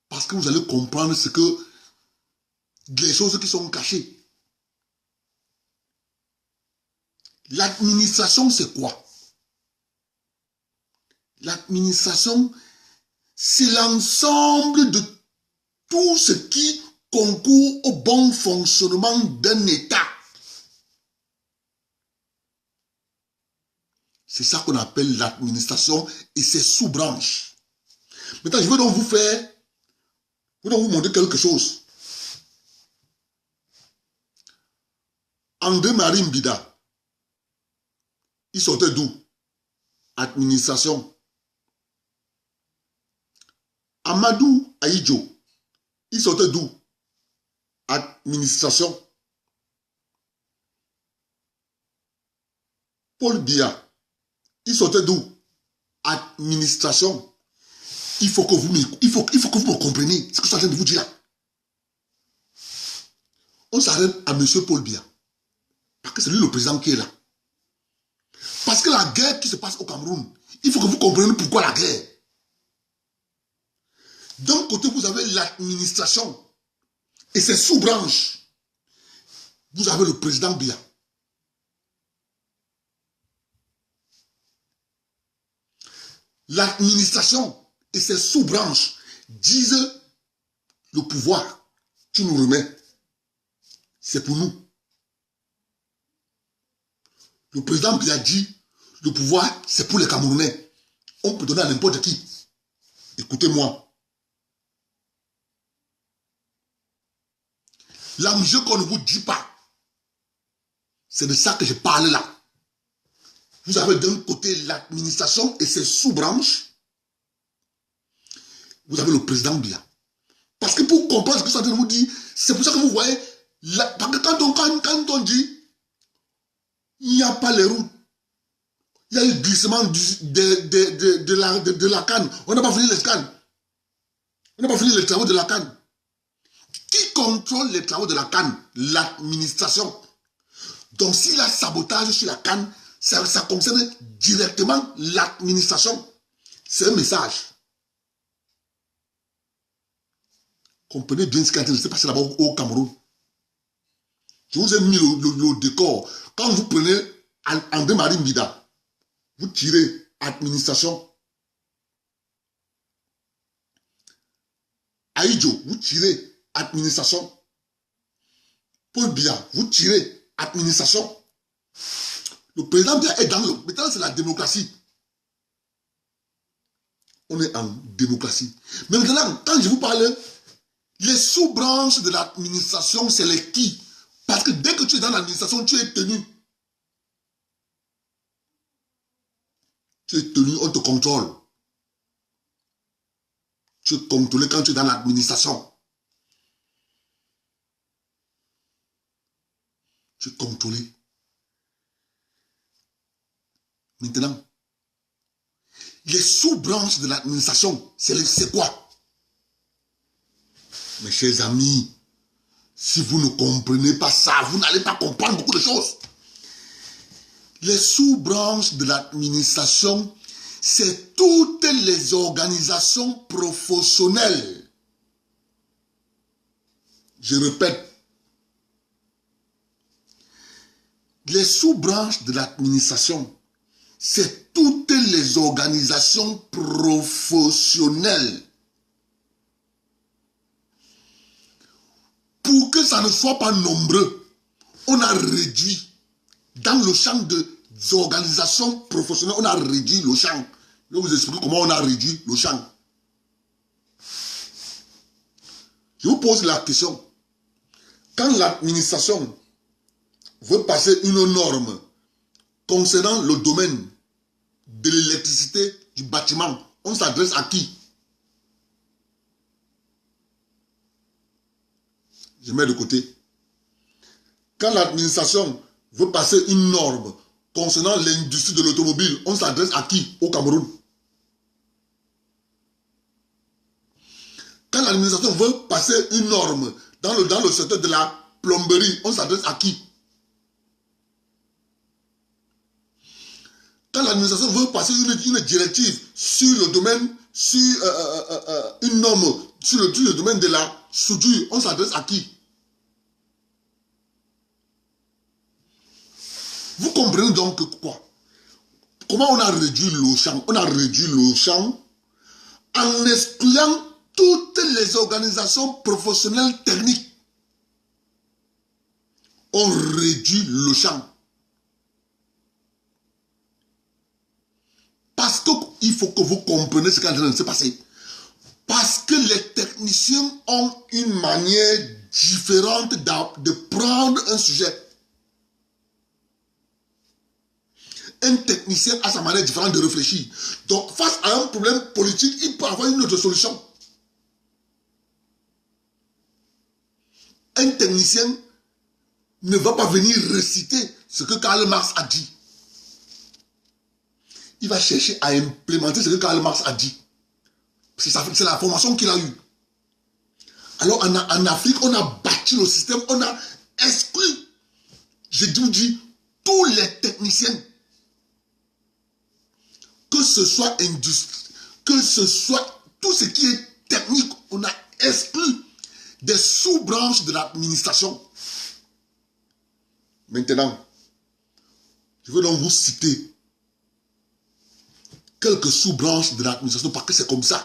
Parce que vous allez comprendre ce que les choses qui sont cachées. L'administration, c'est quoi? L'administration, c'est l'ensemble de tout ce qui concourt au bon fonctionnement d'un État. C'est ça qu'on appelle l'administration et ses sous-branches. Maintenant, je veux donc vous montrer quelque chose. André-Marie Mbida, il sortait d'où? Administration. Amadou Aïdjo, il sortait d'où? Administration. Paul Biya, il sortait d'où? Administration. Il faut que vous me compreniez ce que je suis en train de vous dire là. On s'arrête à M. Paul Biya. Parce que c'est lui le président qui est là. Parce que la guerre qui se passe au Cameroun, il faut que vous compreniez pourquoi la guerre. D'un côté, vous avez l'administration et ses sous-branches. Vous avez le président Biya. L'administration et ses sous-branches disent le pouvoir, tu nous remets. C'est pour nous. Le président Biya dit le pouvoir, c'est pour les Camerounais. On peut donner à n'importe qui. Écoutez-moi. L'enjeu qu'on ne vous dit pas, c'est de ça que je parle là. Vous avez d'un côté l'administration et ses sous-branches. Vous avez le président Biya. Parce que pour comprendre ce que je suis en train de vous dire, c'est pour ça que vous voyez, parce que quand on dit, il n'y a pas les routes, il y a eu glissement de la canne. On n'a pas fini les cannes. On n'a pas fini les travaux de la canne. Qui contrôle les travaux de la canne? L'administration. Donc s'il y a sabotage sur la canne, ça concerne directement l'administration. C'est un message. Comprenez bien ce qui est en train de se passer là-bas au Cameroun. Je vous ai mis le décor. Quand vous prenez André-Marie Mbida, vous tirez administration. Aïdjo, vous tirez administration. Paul Biya, vous tirez administration. Le président Biya est dans le... Maintenant, c'est la démocratie. On est en démocratie. Mais maintenant, quand je vous parle, les sous-branches de l'administration, c'est les qui? Parce que dès que tu es dans l'administration, tu es tenu. Tu es tenu, on te contrôle. Tu es contrôlé quand tu es dans l'administration. Tu es contrôlé. Maintenant, les sous-branches de l'administration, c'est quoi? Mes chers amis, si vous ne comprenez pas ça, vous n'allez pas comprendre beaucoup de choses. Les sous-branches de l'administration, c'est toutes les organisations professionnelles. Je répète. Les sous-branches de l'administration, c'est toutes les organisations professionnelles. Pour que ça ne soit pas nombreux, on a réduit dans le champ des organisations professionnelles, on a réduit le champ. Je vais vous expliquer comment on a réduit le champ. Je vous pose la question. Quand l'administration veut passer une norme concernant le domaine de l'électricité du bâtiment, on s'adresse à qui? Je mets de côté. Quand l'administration veut passer une norme concernant l'industrie de l'automobile, on s'adresse à qui au Cameroun? Quand l'administration veut passer une norme dans le secteur de la plomberie, on s'adresse à qui? Quand l'administration veut passer une directive sur le domaine, sur une norme, sur le domaine de la soudure, on s'adresse à qui? Vous comprenez donc quoi? Comment on a réduit le champ? On a réduit le champ en excluant toutes les organisations professionnelles techniques. On réduit le champ. Parce qu'il faut que vous compreniez ce qui est en train de se passer. Parce que les techniciens ont une manière différente de prendre un sujet. Un technicien a sa manière différente de réfléchir. Donc, face à un problème politique, il peut avoir une autre solution. technicien ne va pas venir réciter ce que Karl Marx a dit. Il va chercher à implémenter ce que Karl Marx a dit. C'est la formation qu'il a eue. Alors en Afrique, on a bâti le système, on a exclu, je vous dis, tous les techniciens. Que ce soit industrie, que ce soit tout ce qui est technique, on a exclu des sous-branches de l'administration. Maintenant, je veux donc vous citer quelques sous-branches de l'administration parce que c'est comme ça.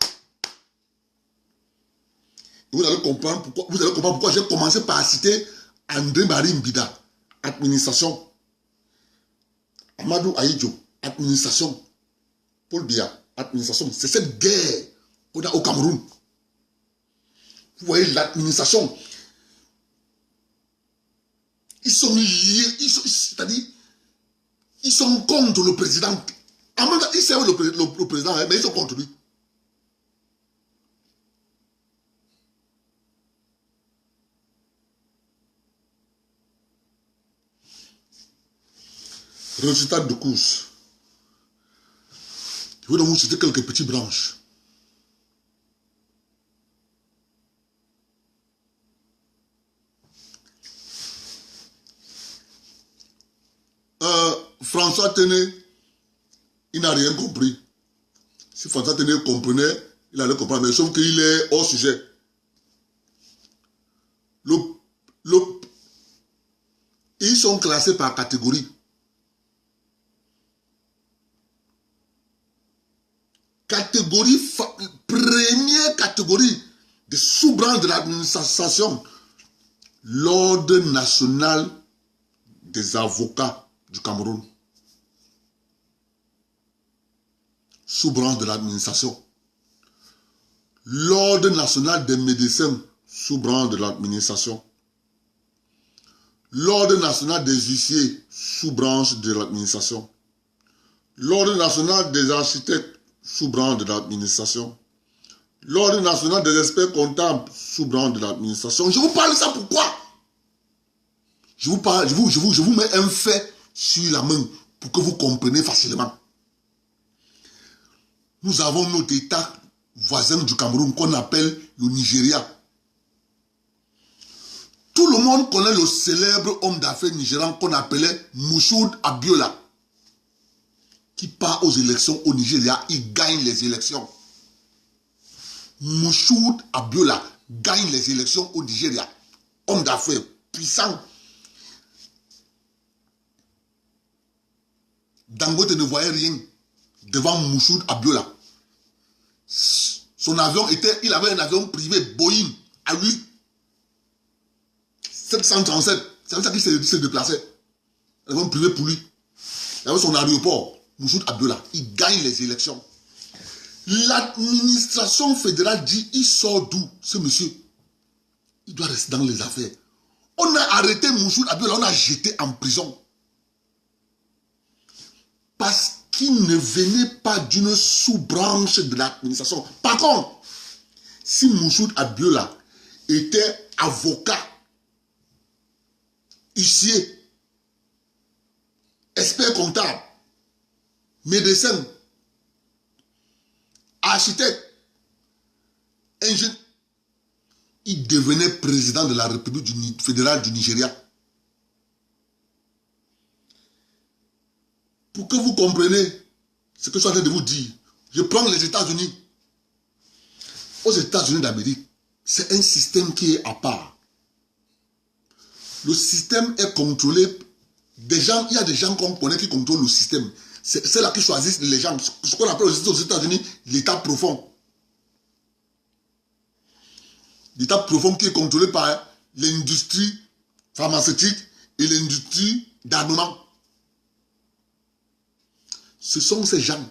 Vous allez comprendre pourquoi j'ai commencé par citer André-Marie Mbida, administration. Amadou Aïdjo, administration. Paul Biya, administration. C'est cette guerre qu'on a au Cameroun. Vous voyez l'administration. Ils sont liés, c'est-à-dire, ils sont contre le président. En même temps, ils servent le président, mais ils sont contre lui. Résultat de course. Je vais donc vous citer quelques petites branches. François Téné, il n'a rien compris. Si François Téné comprenait, il allait comprendre, mais sauf qu'il est hors sujet. Ils sont classés par catégorie. Première catégorie de sous-branche de l'administration, l'Ordre national des avocats du Cameroun. Sous-branche de l'administration. L'Ordre national des médecins, sous-branche de l'administration. L'Ordre national des huissiers, sous-branche de l'administration. L'Ordre national des architectes, sous-branche de l'administration. L'Ordre national des experts comptables, sous-branche de l'administration. Je vous parle de ça pourquoi? Je vous mets un fait sur la main pour que vous compreniez facilement. Nous avons notre État voisin du Cameroun qu'on appelle le Nigeria. Tout le monde connaît le célèbre homme d'affaires nigérian qu'on appelait Moshood Abiola, qui part aux élections au Nigeria, il gagne les élections. Moshood Abiola gagne les élections au Nigeria. Homme d'affaires puissant. Dangote ne voyait rien devant Moshood Abiola. Son avion il avait un avion privé Boeing à lui. 737. C'est comme ça qu'il s'est déplacé. Un avion privé pour lui. Il avait son aéroport. Moshood Abiola, il gagne les élections. L'administration fédérale dit, il sort d'où ce monsieur? Il doit rester dans les affaires. On a arrêté Moshood Abiola, on a jeté en prison. Parce qu'il ne venait pas d'une sous-branche de l'administration. Par contre, si Moshood Abiola était avocat, huissier, expert comptable, médecin, architecte, ingénieur, il devenait président de la République fédérale du Nigeria. Pour que vous compreniez ce que je suis en train de vous dire, je prends les États-Unis. Aux États-Unis d'Amérique, c'est un système qui est à part. Le système est contrôlé. Il y a des gens qu'on connaît qui contrôlent le système. C'est là qui choisissent les gens. Ce qu'on appelle aux États-Unis l'état profond. L'état profond qui est contrôlé par l'industrie pharmaceutique et l'industrie d'armement. Ce sont ces gens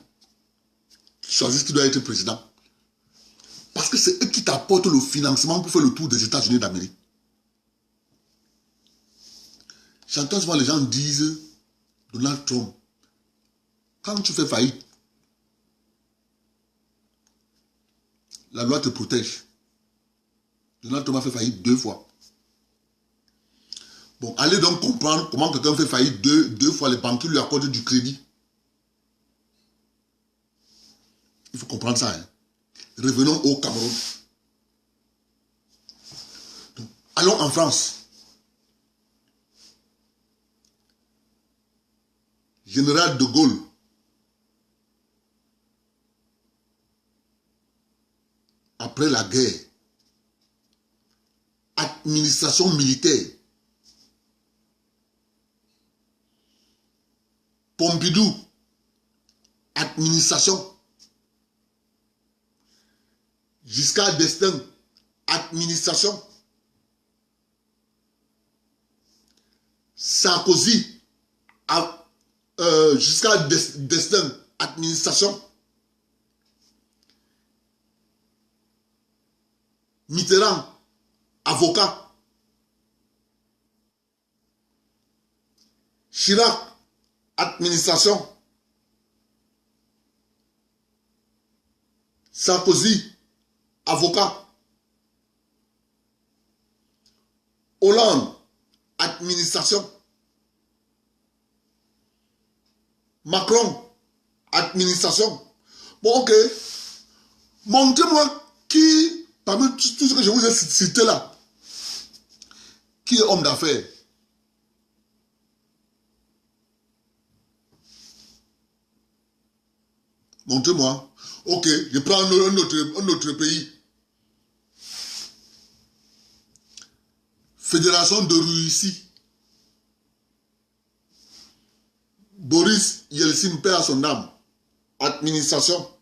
qui choisissent qui doit être président. Parce que c'est eux qui t'apportent le financement pour faire le tour des États-Unis d'Amérique. J'entends souvent les gens disent Donald Trump, quand tu fais faillite, la loi te protège. Donald Trump a fait faillite 2 fois. Bon, allez donc comprendre comment quelqu'un fait faillite deux fois, les banquiers lui accordent du crédit. Il faut comprendre ça. Hein. Revenons au Cameroun. Donc, allons en France. Général de Gaulle. Après la guerre. Administration militaire. Pompidou. Administration. Giscard d'Estaing. Administration. Sarkozy. Giscard d'Estaing. Administration. Mitterrand. Avocat. Chirac. Administration. Sarkozy. Avocat. Hollande. Administration. Macron. Administration. Bon, ok. Montrez-moi qui, parmi tout ce que je vous ai cité là, qui est homme d'affaires. Montrez-moi. Ok, je prends un autre pays. Fédération de Russie. Boris Yeltsin perd son âme. Administration.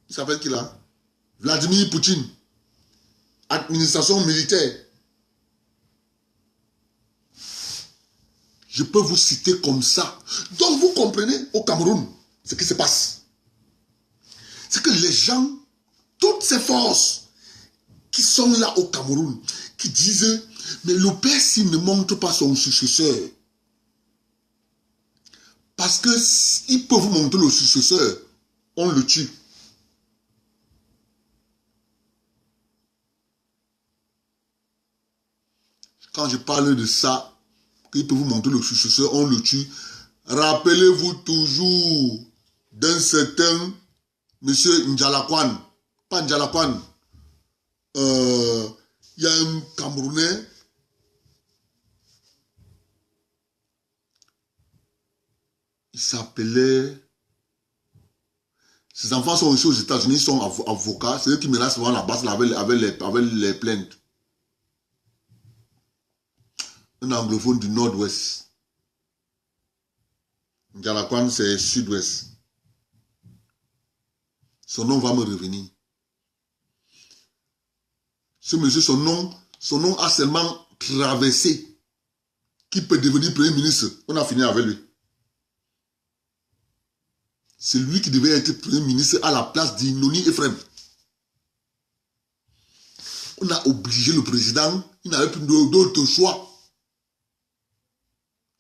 Il s'appelle qui là? Vladimir Poutine. Administration militaire. Je peux vous citer comme ça. Donc vous comprenez au Cameroun ce qui se passe. C'est que les gens, toutes ces forces qui sont là au Cameroun, qui disent, mais le père s'il ne montre pas son successeur, parce que il peut vous montrer le successeur, on le tue. Quand je parle de ça, qu'il peut vous montrer le successeur, on le tue. Rappelez-vous toujours d'un certain monsieur Ndjalakwan. Pas Ndjalakwan. Il y a un Camerounais. Il s'appelait... Ses enfants sont ici aux États-Unis, ils sont avocats. C'est eux qui menacent souvent la base avec les plaintes. Un anglophone du nord-ouest. Ndjalakwan, c'est sud-ouest. Son nom va me revenir. Ce monsieur, son nom a seulement traversé. Qui peut devenir premier ministre? On a fini avec lui. C'est lui qui devait être premier ministre à la place d'Inoni Ephraim. On a obligé le président. Il n'avait plus d'autre choix.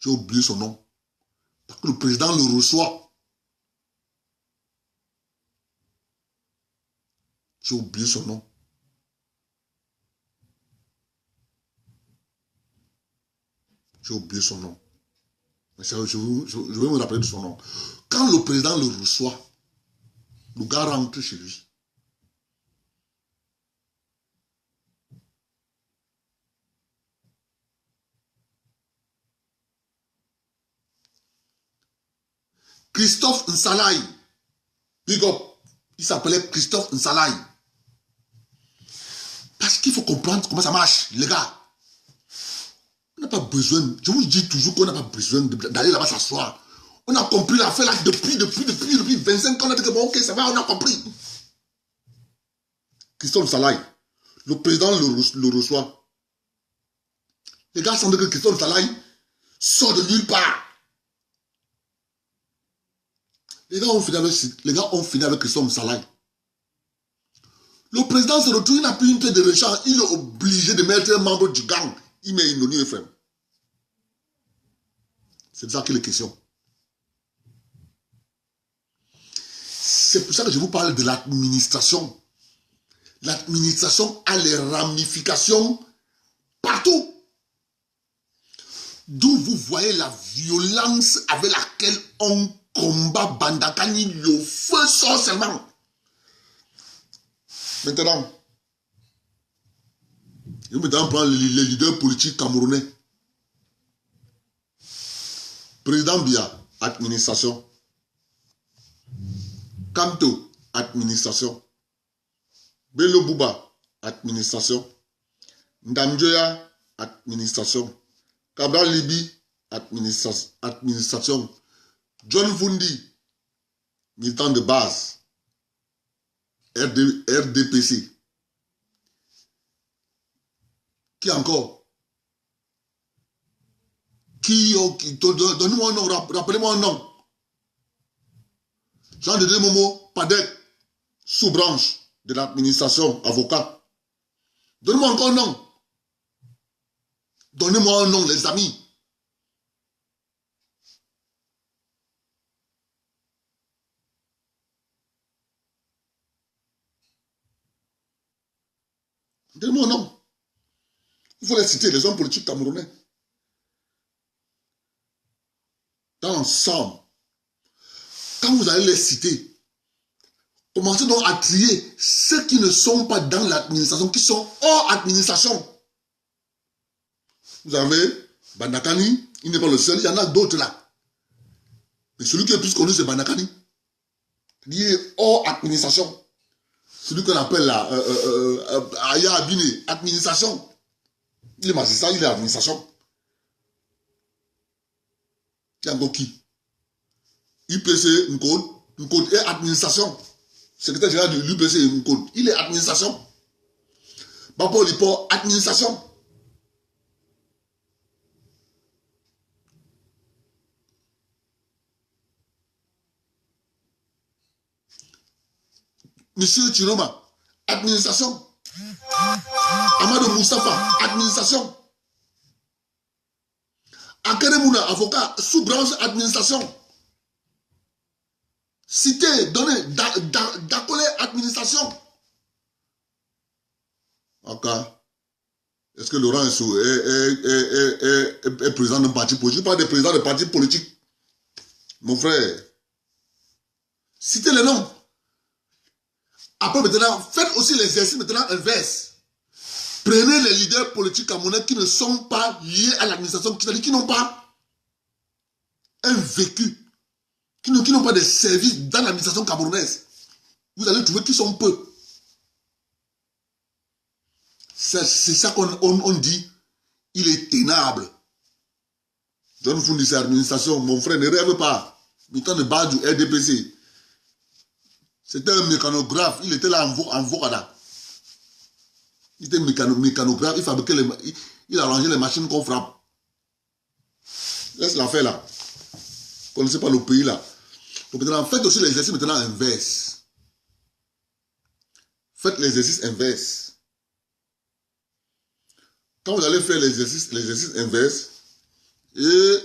J'ai oublié son nom. Parce que le président le reçoit. J'ai oublié son nom. J'ai oublié son nom. Mais je vais me rappeler de son nom. Quand le président le reçoit, le gars rentre chez lui. Christophe Nsalaï. Big up. Il s'appelait Christophe Nsalaï. Parce qu'il faut comprendre comment ça marche, les gars. On n'a pas besoin, je vous dis toujours qu'on n'a pas besoin d'aller là-bas s'asseoir. On a compris l'affaire là depuis 25 ans. On a dit que bon, ok, ça va, on a compris. Christophe Nsalaï. Le président le reçoit. Les gars sentent que Christophe Nsalaï sort de nulle part. Les gars ont fini avec Christophe Nsalaï. Le président se retrouve, il n'a plus une pied de rechange. Il est obligé de mettre un membre du gang. Il met une ONU FM. C'est de ça qu'il est question. C'est pour ça que je vous parle de l'administration. L'administration a les ramifications partout. D'où vous voyez la violence avec laquelle on combat Bandakani, le feu sort seulement. Maintenant, je vais maintenant prendre les leaders politiques camerounais. Président Biya, administration. Kanto, administration. Bello Bouba, administration. Ndamjoya, administration. Cabral Libi, administration. John Fundi, militant de base. RDPC. Qui encore? Donnez-moi un nom, rappelez-moi un nom. Jean de Momo, Padec, sous-branche de l'administration, avocat. Donnez-moi encore un nom. Donnez-moi un nom, les amis. Donnez-moi un nom. Il faut les citer, les hommes politiques camerounais. Dans l'ensemble. Quand vous allez les citer, commencez donc à trier ceux qui ne sont pas dans l'administration, qui sont hors administration. Vous avez Bandakani, il n'est pas le seul, il y en a d'autres là. Mais celui qui est plus connu, c'est Bandakani. Il est hors administration. Celui qu'on appelle là, Aya Abine, administration. Il est magistrat, il est administration. Il y a encore qui? UPC, Nkode est administration. Secrétaire général de l'UPC, Nkode, il est administration. Babo Lipo, administration. Monsieur Chiroma, administration. Amadou Moustapha, administration. Akeremouna, avocat, sous-branche, administration. Cité, donnez, Dakole, administration. Ok. Est-ce que Laurent Issou est président d'un parti politique? Je parle des présidents de partis politiques. Mon frère. Citez les noms. Après, maintenant, faites aussi l'exercice maintenant inverse. Prenez les leaders politiques camerounais qui ne sont pas liés à l'administration, c'est-à-dire qui n'ont pas un vécu, qui n'ont pas de services dans l'administration camerounaise. Vous allez trouver qu'ils sont peu. C'est ça qu'on dit, il est ténable. John Fundi, c'est l'administration. Mon frère, ne rêve pas. Militant de base du RDPC. C'était un mécanographe, il était là en Vokada. Il était mécanographe, il fabriquait il arrangeait les machines qu'on frappe. Laisse l'affaire là. Vous ne connaissez pas le pays là. Donc maintenant, faites aussi l'exercice maintenant inverse. Faites l'exercice inverse. Quand vous allez faire l'exercice inverse, et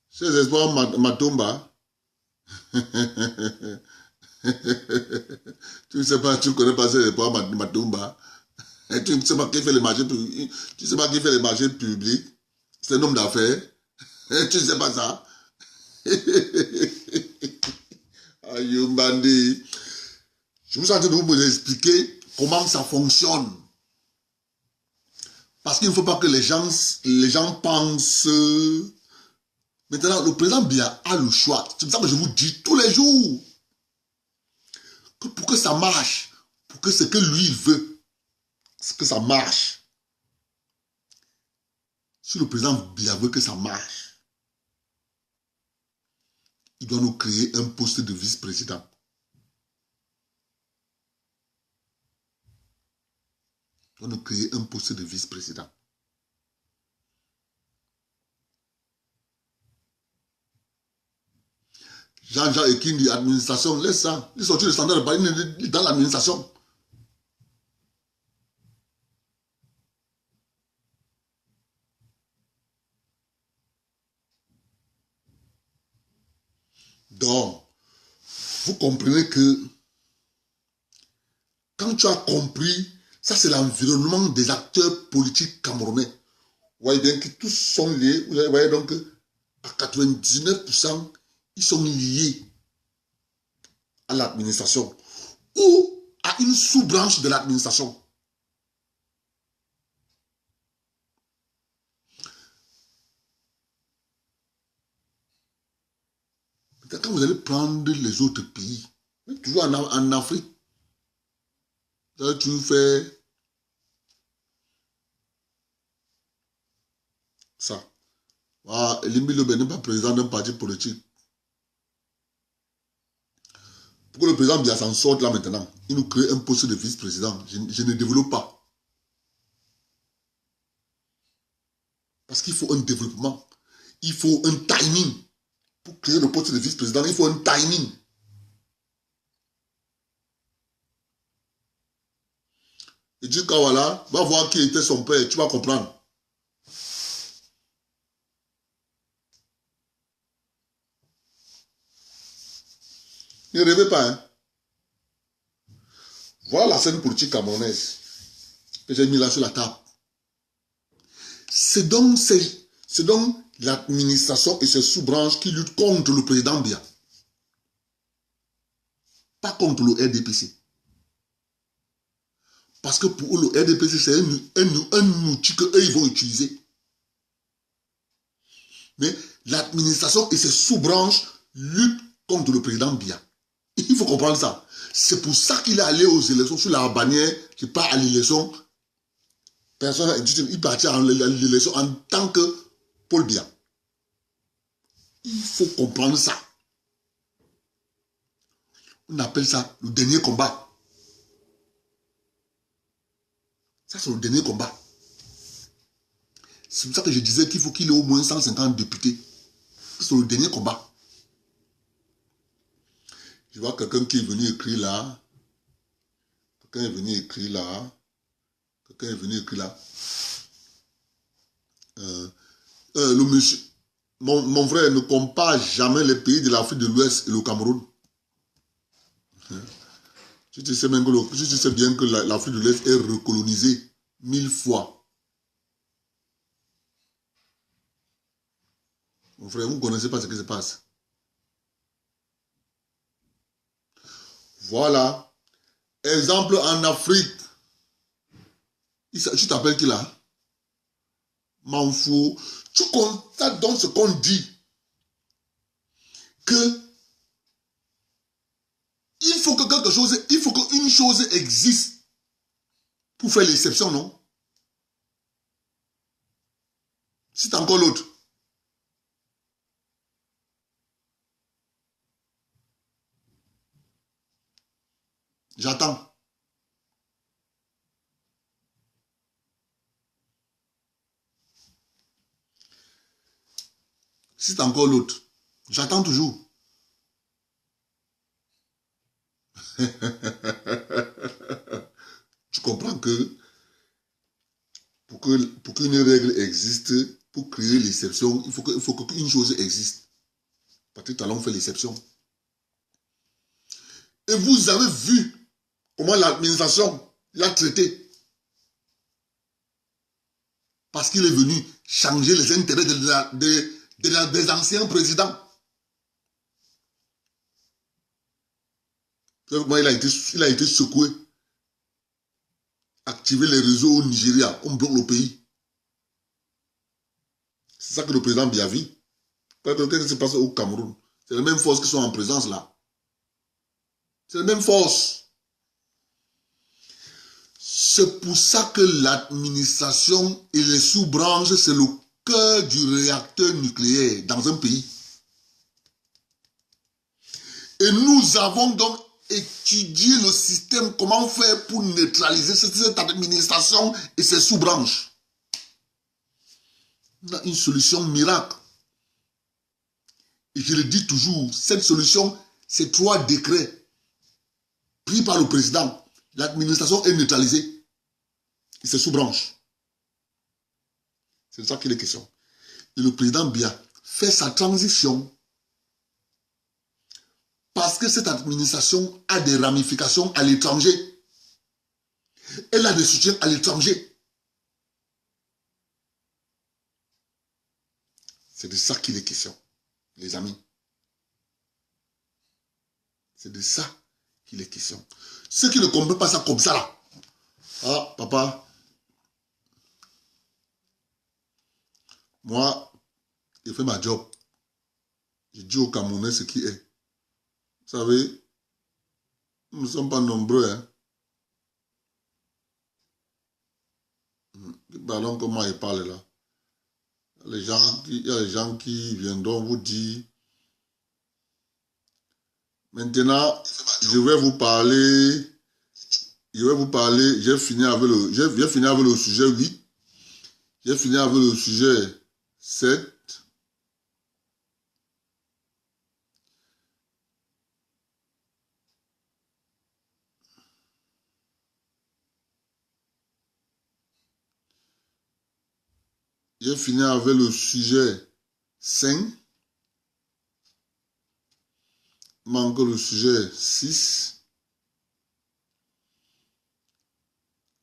ces espoirs Matomba, tu ne sais pas, tu ne connais pas ces espoirs Matomba, tu ne sais pas qui fait les marchés publics, tu ne sais pas qui fait les marchés publics, c'est un homme d'affaires, tu ne sais pas ça. Aïe, Bandi. Je vous en train de vous expliquer comment ça fonctionne. Parce qu'il ne faut pas que les gens pensent. Maintenant, le président Biya a le choix. C'est pour ça que je vous dis tous les jours que pour que ça marche, pour que ce que lui veut, c'est que ça marche. Si le président Biya veut que ça marche, il doit nous créer un poste de vice-président. Il doit nous créer un poste de vice-président. Jean-Jacques Ekindi, administration, laisse ça. Il sortit le standard de Paris dans l'administration. Donc, vous comprenez que quand tu as compris, ça c'est l'environnement des acteurs politiques camerounais. Vous voyez bien que tous sont liés. Vous voyez donc à 99%, ils sont liés à l'administration ou à une sous-branche de l'administration. Quand vous allez prendre les autres pays, toujours en Afrique, là, tu fais ça. Ah, Elimbi Lobe n'est pas président d'un parti politique. Pour que le président Biya s'en sorte là maintenant, il nous crée un poste de vice-président. Je ne développe pas. Parce qu'il faut un développement. Il faut un timing. Pour créer le poste de vice-président, il faut un timing. Et du coup, voilà, va voir qui était son père, tu vas comprendre. Ne rêvez pas, hein. Voilà la scène politique camerounaise que j'ai mis là sur la table. C'est donc l'administration et ses sous-branches qui luttent contre le président Biya. Pas contre le RDPC. Parce que pour eux, le RDPC, c'est un outil qu'eux, ils vont utiliser. Mais l'administration et ses sous-branches luttent contre le président Biya. Il faut comprendre ça. C'est pour ça qu'il est allé aux élections sur la bannière, qui part à l'élection. Personne, il partit à l'élection en tant que Paul Biya. Il faut comprendre ça. On appelle ça le dernier combat. Ça, c'est le dernier combat. C'est pour ça que je disais qu'il faut qu'il ait au moins 150 députés. C'est le dernier combat. Je vois quelqu'un qui est venu écrire là. Quelqu'un est venu écrire là. Quelqu'un est venu écrire là. Le monsieur, mon frère, ne compare jamais les pays de l'Afrique de l'Ouest et le Cameroun. Tu sais bien que l'Afrique de l'Est est recolonisée 1000 fois. Mon frère, vous ne connaissez pas ce qui se passe. Voilà. Exemple en Afrique. Tu t'appelles qui là? M'en fous. Tu constates donc ce qu'on dit. Que il faut que quelque chose, il faut qu'une chose existe pour faire l'exception, non? C'est encore l'autre. J'attends. C'est encore l'autre. J'attends toujours. Tu comprends que pour qu'une règle existe, pour créer l'exception, il faut qu'une chose existe. Patrick Talon fait l'exception. Et vous avez vu comment l'administration l'a traité. Parce qu'il est venu changer les intérêts des anciens présidents. Vous savez comment il a été secoué. Activer les réseaux au Nigeria, on bloque le pays. C'est ça que le président Biya vit. Qu'est-ce qui se passe au Cameroun? C'est les mêmes forces qui sont en présence là. C'est les mêmes forces. C'est pour ça que l'administration et les sous-branches, c'est le cœur du réacteur nucléaire dans un pays. Et nous avons donc étudié le système, comment faire pour neutraliser cette administration et ses sous-branches. On a une solution miracle. Et je le dis toujours, cette solution, c'est 3 décrets pris par le président. L'administration est neutralisée. Et ses sous-branches. C'est de ça qu'il est question. Et le président Biya fait sa transition Parce que cette administration a des ramifications à l'étranger. Elle a des soutiens à l'étranger. C'est de ça qu'il est question, les amis. C'est de ça qu'il est question. Ceux qui ne comprennent pas ça comme ça là. Ah, papa. Moi, je fais ma job. Je dis aux Camerounais ce qui est. Vous savez, nous ne sommes pas nombreux. Hein. Pardon, comment il parle là. Il y a les gens qui viendront vous dire. Maintenant, je vais vous parler. J'ai fini avec le sujet 8. J'ai fini avec le sujet 7. J'ai fini avec le sujet 5. Il manque le sujet 6.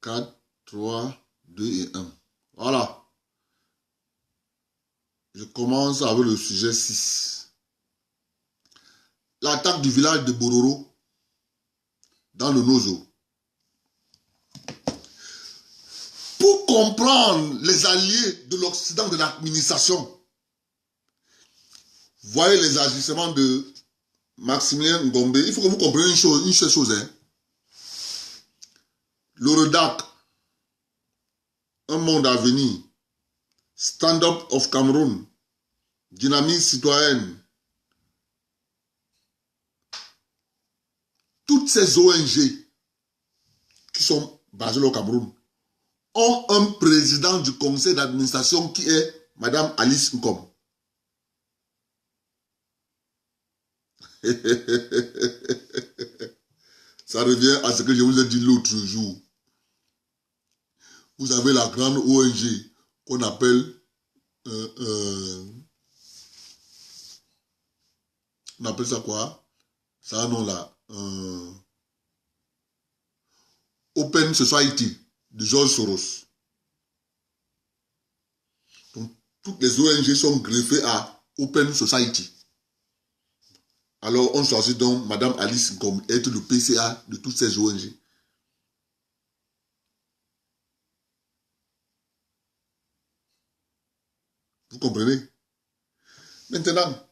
4, 3, 2 et 1. Voilà. Je commence avec le sujet 6. L'attaque du village de Bororo dans le Nozo. Pour comprendre les alliés de l'Occident de l'administration, voyez les agissements de Maximilien Ngombe. Il faut que vous compreniez une seule chose. Hein. Le REDAC, un monde à venir, Stand Up of Cameroun, Dynamique citoyenne, toutes ces ONG qui sont basées au Cameroun ont un président du conseil d'administration qui est Madame Alice Nkom. Ça revient à ce que je vous ai dit l'autre jour. Vous avez la grande ONG qu'on appelle on appelle ça quoi? Ça a un nom là. Open Society de George Soros. Donc, toutes les ONG sont greffées à Open Society. Alors, on choisit donc Madame Alice comme être le PCA de toutes ces ONG. Vous comprenez? Maintenant,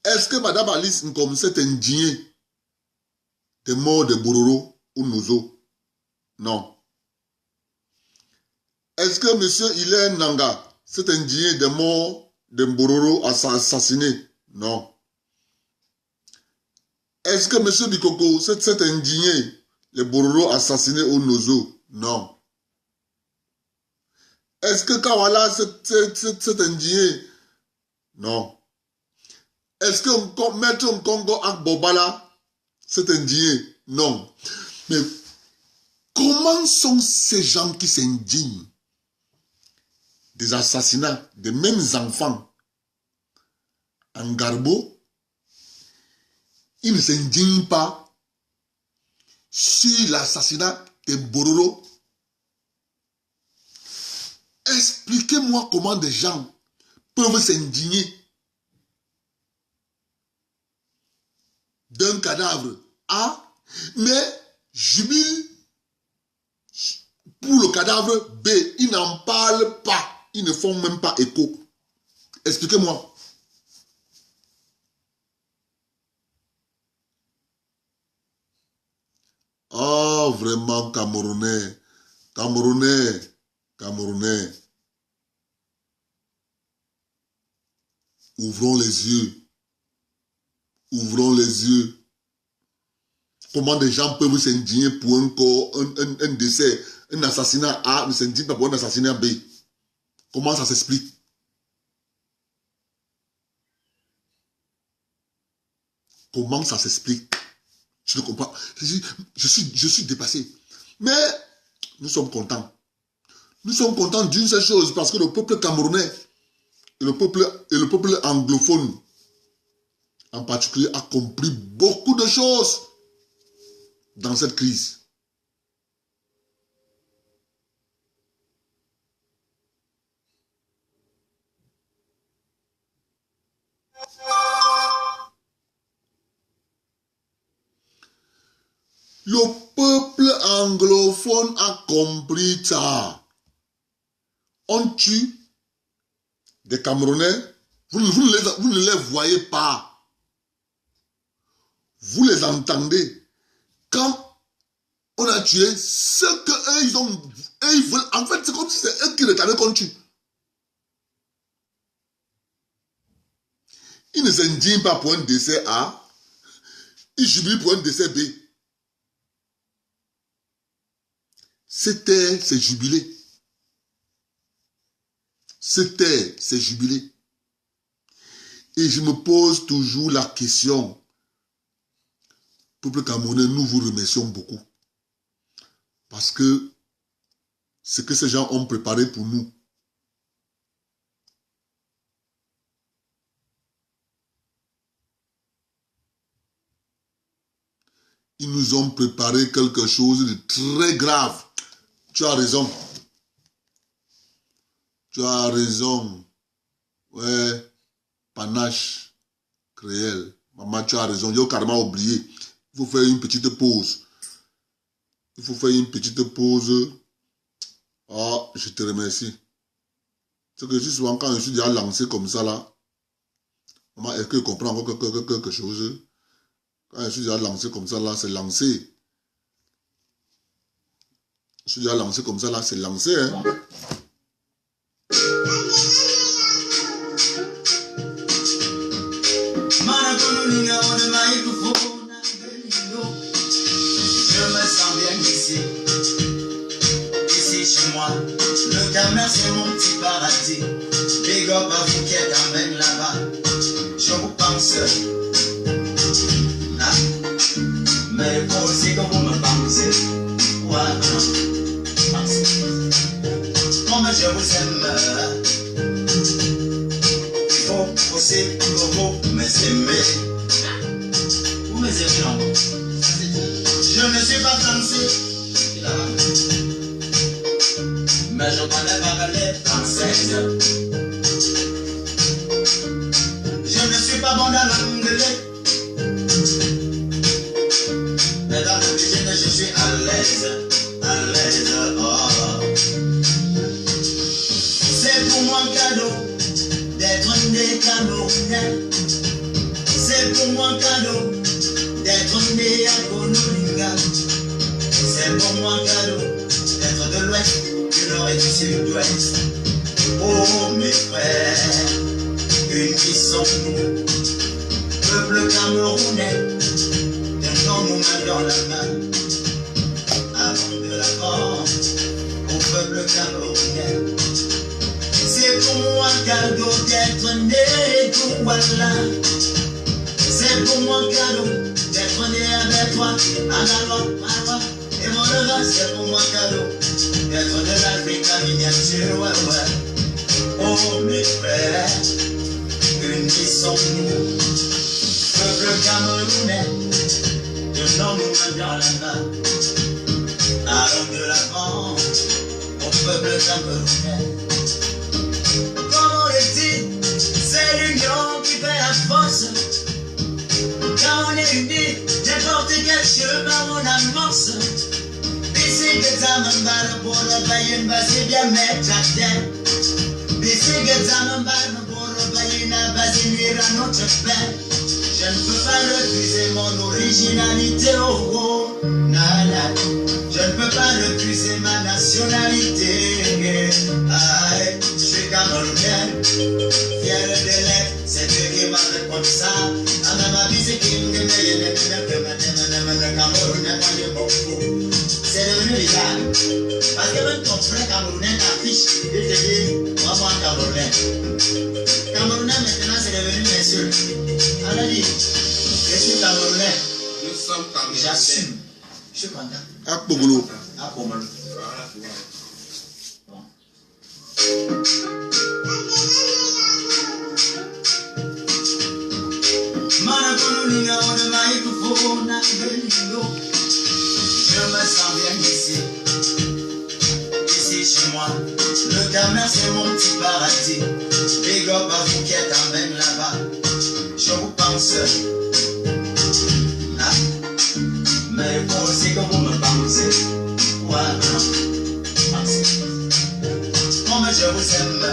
est-ce que Madame Alice Nkom s'est indignée des morts de Bororo ou Nozo? Non. Est-ce que M. Hilaire Nanga s'est indigné des morts de Bororo assassinés? Non. Est-ce que M. Bikoko s'est indigné les Bororo assassinés au Nozo? Non. Est-ce que Kawala s'est indigné? Non. Est-ce que Maître Nkongo Akbobala s'est indigné? Non. Mais comment sont ces gens qui s'indignent des assassinats des mêmes enfants en Garbo? Ils ne s'indignent pas sur l'assassinat de Bororo. Expliquez-moi comment des gens peuvent s'indigner d'un cadavre A, mais jubilent pour le cadavre B. Ils n'en parlent pas. Ils ne font même pas écho. Expliquez-moi. Oh, vraiment, Camerounais. Camerounais. Camerounais. Ouvrons les yeux. Ouvrons les yeux. Comment des gens peuvent s'indigner pour un corps, un décès, un assassinat A, ne s'indignent pas pour un assassinat B? Comment ça s'explique? Comment ça s'explique? Je ne comprends pas. Je suis dépassé. Mais nous sommes contents. Nous sommes contents d'une seule chose, parce que le peuple camerounais et le peuple anglophone en particulier, a compris beaucoup de choses dans cette crise. Le peuple anglophone a compris ça. On tue des Camerounais, vous ne les voyez pas. Vous les entendez. Quand on a tué ce qu'eux ils veulent, en fait c'est comme si c'est eux qui réclamaient qu'on tue. Ils ne s'indignent pas pour un décès A, ils jubilent pour un décès B. C'était, c'est jubilé. C'était, c'est jubilé. Et je me pose toujours la question. Peuple camerounais, nous vous remercions beaucoup. Parce que ce que ces gens ont préparé pour nous, ils nous ont préparé quelque chose de très grave. Tu as raison. Tu as raison. Ouais. Panache. Créel. Maman, tu as raison. J'ai carrément oublié. Il faut faire une petite pause. Il faut faire une petite pause. Ah, je te remercie. C'est que je suis souvent, quand je suis déjà lancé comme ça là, maman, est-ce que je comprends encore quelque chose? Quand je suis déjà lancé comme ça là, c'est lancé. Je suis déjà lancé comme ça là, c'est lancé. Hein? Je me sens bien ici. Ici chez moi, le Camer c'est mon petit paradis. Big up à vous qui êtes quand même là-bas. Je vous pense. Ah. Mais vous aussi que vous me pensez. Ouais, non, mais je vous aime. Il faut aussi que vous m'aimez. Vous m'aimez, non? Je ne suis pas français. Mais je connais pas les françaises. Je ne suis pas bon dans l'anglais. Mais dans le business, je suis à l'aise. À l'aise, oh. C'est pour moi un cadeau d'être né Camerounais. C'est pour moi un cadeau d'être né à Konolinga. C'est pour moi un cadeau d'être de l'ouest, du nord et du sud-ouest. Oh mes frères, unissons-nous, peuple camerounais, tenons-nous main dans la main. Avant de la porte au peuple camerounais. C'est pour moi un cadeau d'être né Douala. C'est pour moi un cadeau d'être né avec toi, Analogue, Marwa et mon rêve. C'est pour moi un cadeau d'être de l'Afrique à miniature, ouais, ouais. Oh mes frères, unissons-nous, peuple camerounais, tenons-nous main dans la main. Allons de l'avant au peuple camerounais. Comme on le dit, c'est l'union qui fait la force. Quand on est unis, n'importe quel chemin on amorce. Bisi que ça me balle pour le bailler, c'est bien mettre la tête. Bisi que ça me balle pour le bailler, n'a pas à notre père. Je ne peux pas refuser mon originalité, oh oh, nana. Je ne peux pas refuser ma nationalité. Aïe, je suis camerounais, fier de l'être, c'est Dieu qui m'a fait comme ça. À ma vie, c'est qui me met, c'est devenu bizarre. Parce que même ton frère camerounais t'affiche, il te dit, moi camerounais. Camerounais maintenant, c'est devenu une insulte. Alors dit, je suis camerounais. Nous sommes camerounais. J'assume. Je suis content. À Pogolo. À Pomolo. Bon. Mana Le Cameroun c'est mon petit paradis. Big up à vous qui êtes en même là-bas. Je vous pense. Ah. Mais vous aussi que vous me pensez. Ouais, pensez. Moi mais je vous aime.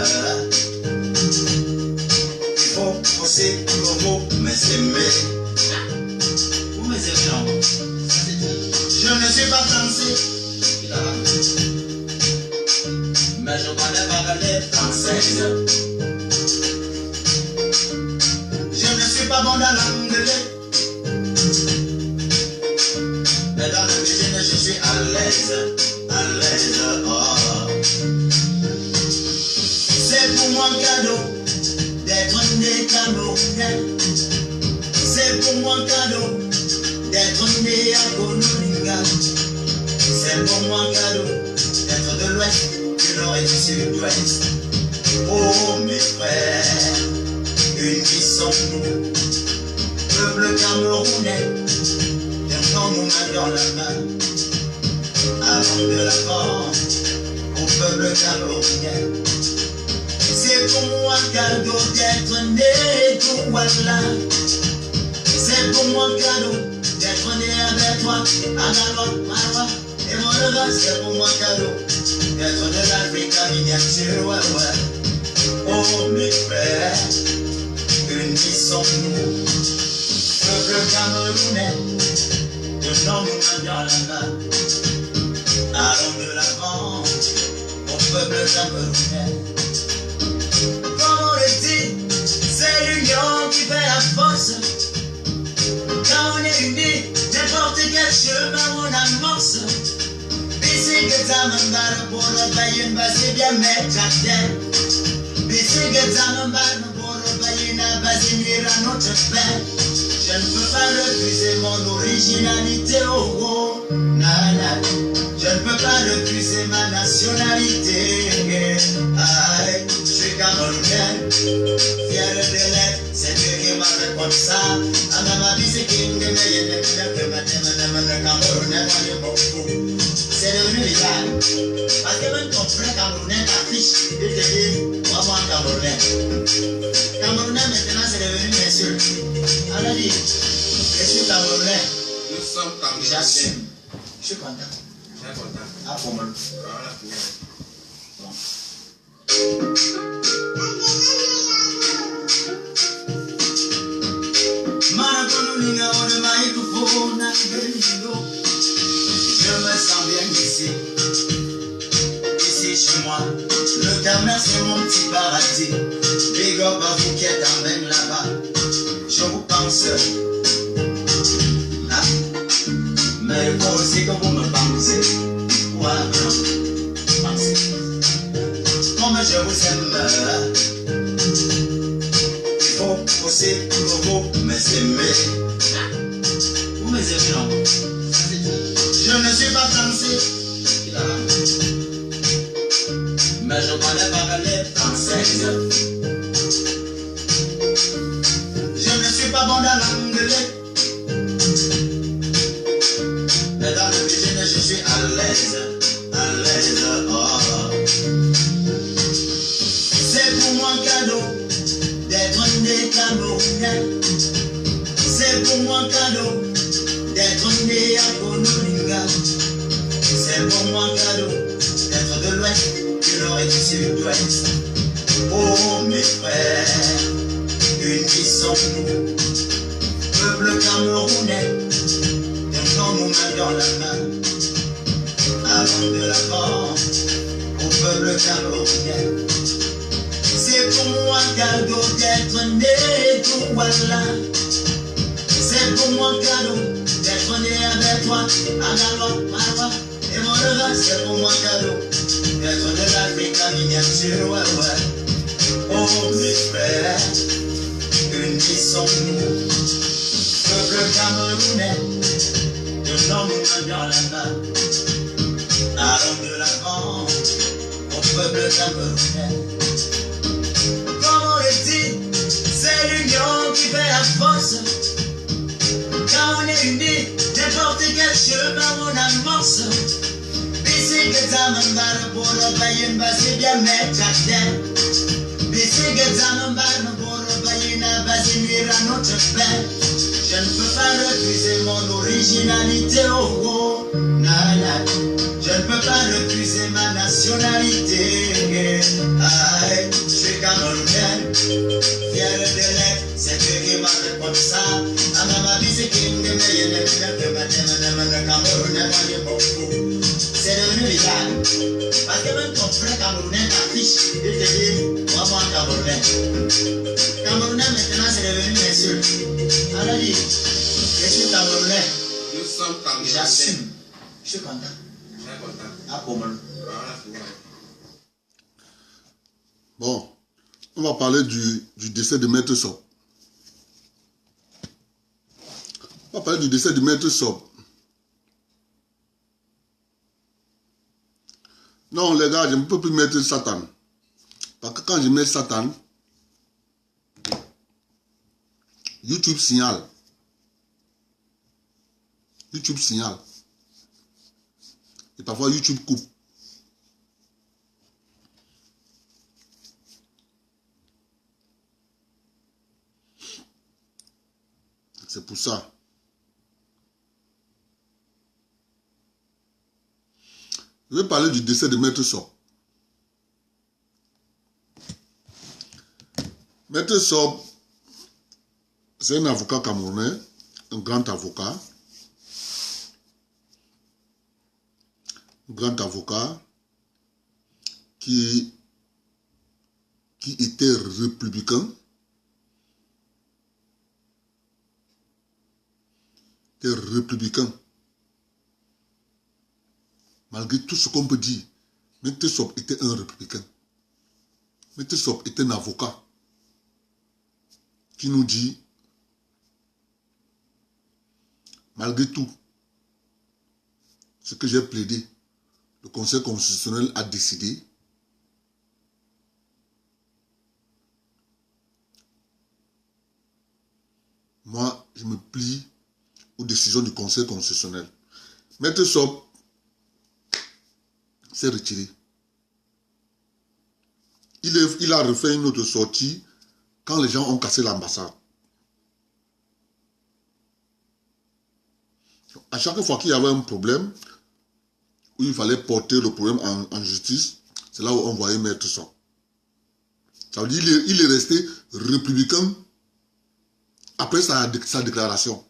Il faut aussi que vous m'aimez. Vous m'aimez non? Je ne suis pas français. Mais je connais pas les françaises. Je ne suis pas bon dans l'anglais. Mais dans le business je suis à l'aise. À l'aise, oh. C'est pour moi un cadeau d'être né Camerounais. C'est pour moi un cadeau d'être né à Konolinga. C'est pour moi un cadeau d'être de l'ouest, du nord et du sud-ouest. Oh mes frères, unissons-nous, peuple camerounais, tenons-nous main dans la main, allons de l'avant au peuple camerounais. C'est pour moi un cadeau d'être né Douala. C'est pour moi un cadeau d'être né avec toi, Agalwa, Marwa. Et mon regard, c'est pour moi un cadeau d'être de l'Afrique à miniature, ouais, ouais. Oh mes frères, unissons-nous, peuple camerounais, tenons-nous main dans la main, allons de l'avant au peuple camerounais. Comme on le dit, c'est l'union qui fait la force. Quand on est unis, n'importe quel chemin on amorce. Bisi que ta m'embarre pour le bayer, c'est bien mettre à terre. Bisi que ta m'embarre pour le bayer, n'a pas à notre père. Je ne peux pas refuser mon originalité, oh oh, nana. Je ne peux pas refuser ma nationalité. Aïe, je suis camerounais, fier de l'être. C'est Dieu qui m'a fait comme ça. À ma vie, c'est qui me met c'est devenu bizarre. Parce que même ton frère camerounais t'affiche, il te dit, moi camerounais. Camerounais maintenant c'est devenu une insulte. Alors dit, je suis camerounais. Nous sommes camerounais. J'assume. Je suis content. Très content. Ah, pour moi. Voilà pour moi. Bon. Je me sens bien ici. Ici chez moi. Le Cameroun c'est mon petit paradis. Big up à vous qui êtes en même là-bas. Je vous pense. Ah. Mais il faut aussi que vous me pensez. Ouais, non. Pensez. Comme je vous aime. Il faut aussi que vous m'aimez. Vous m'aimez non? Je ne suis pas français. Mais je connais pas les françaises. Je ne suis pas bon dans l'anglais. Mais dans le business je suis à l'aise. À l'aise, oh. C'est pour moi un cadeau d'être né Camerounais. C'est pour moi un cadeau d'être né à Konolinga. C'est pour moi un cadeau d'être de l'ouest, du nord et du sud-ouest. Oh mes frères, unissons-nous, peuple camerounais, tenons-nous main dans la main, allons de l'avant au peuple camerounais. C'est pour moi un cadeau d'être né Douala. C'est pour moi un cadeau d'être né avec toi, Agalwa, Marwa. Et mon regard, c'est pour moi un cadeau d'être de l'Afrique à miniature, ouais, ouais. Oh mes frères, unissons-nous, peuple camerounais, tenons-nous main dans la main, allons de l'avant au peuple camerounais. Comme on le dit, c'est l'union qui fait la force. Quand on est unis, n'importe quel chemin on amorce. Bisi Bisic zaman bar bora bayin basi bien metchakden. Bisic zaman bar bora bayin basi mira notre paix. Je ne peux pas refuser mon originalité, oh oh, nana. Je ne peux pas refuser ma nationalité. Aïe, je suis camerounais, fier de l'être, c'est Dieu qui m'a fait comme ça. À ma vie, c'est qui me met, camerounais, moi je m'en fous. C'est devenu vital. Parce que même ton frère camerounais t'affiche, il te dit, moi camerounais. Camerounais maintenant c'est devenu une insulte. Alors dit, je suis camerounais. Nous sommes camerounais. J'assume. Je suis content. Très content. À Pomolo. Voilà, c'est vrai. Bon, on va parler du décès de Maître Sob. On va parler du décès de Maître Sob. Non, les gars, je ne peux plus mettre Satan. Parce que quand je mets Satan, YouTube signale. YouTube signale. Et parfois YouTube coupe. C'est pour ça. Je vais parler du décès de Maître Sob. Maître Sob, c'est un avocat camerounais, un grand avocat. Un grand avocat qui était républicain. Était républicain. Malgré tout ce qu'on peut dire, Maître Sob était un républicain. Maître Sob était un avocat qui nous dit, malgré tout, ce que j'ai plaidé, le Conseil constitutionnel a décidé moi, je me plie aux décisions du Conseil constitutionnel. Maître Sob s'est retiré. Il a refait une autre sortie quand les gens ont cassé l'ambassade. À chaque fois qu'il y avait un problème, où il fallait porter le problème en justice, c'est là où on voyait Maître Sob. Ça veut dire qu'il est resté républicain après sa déclaration.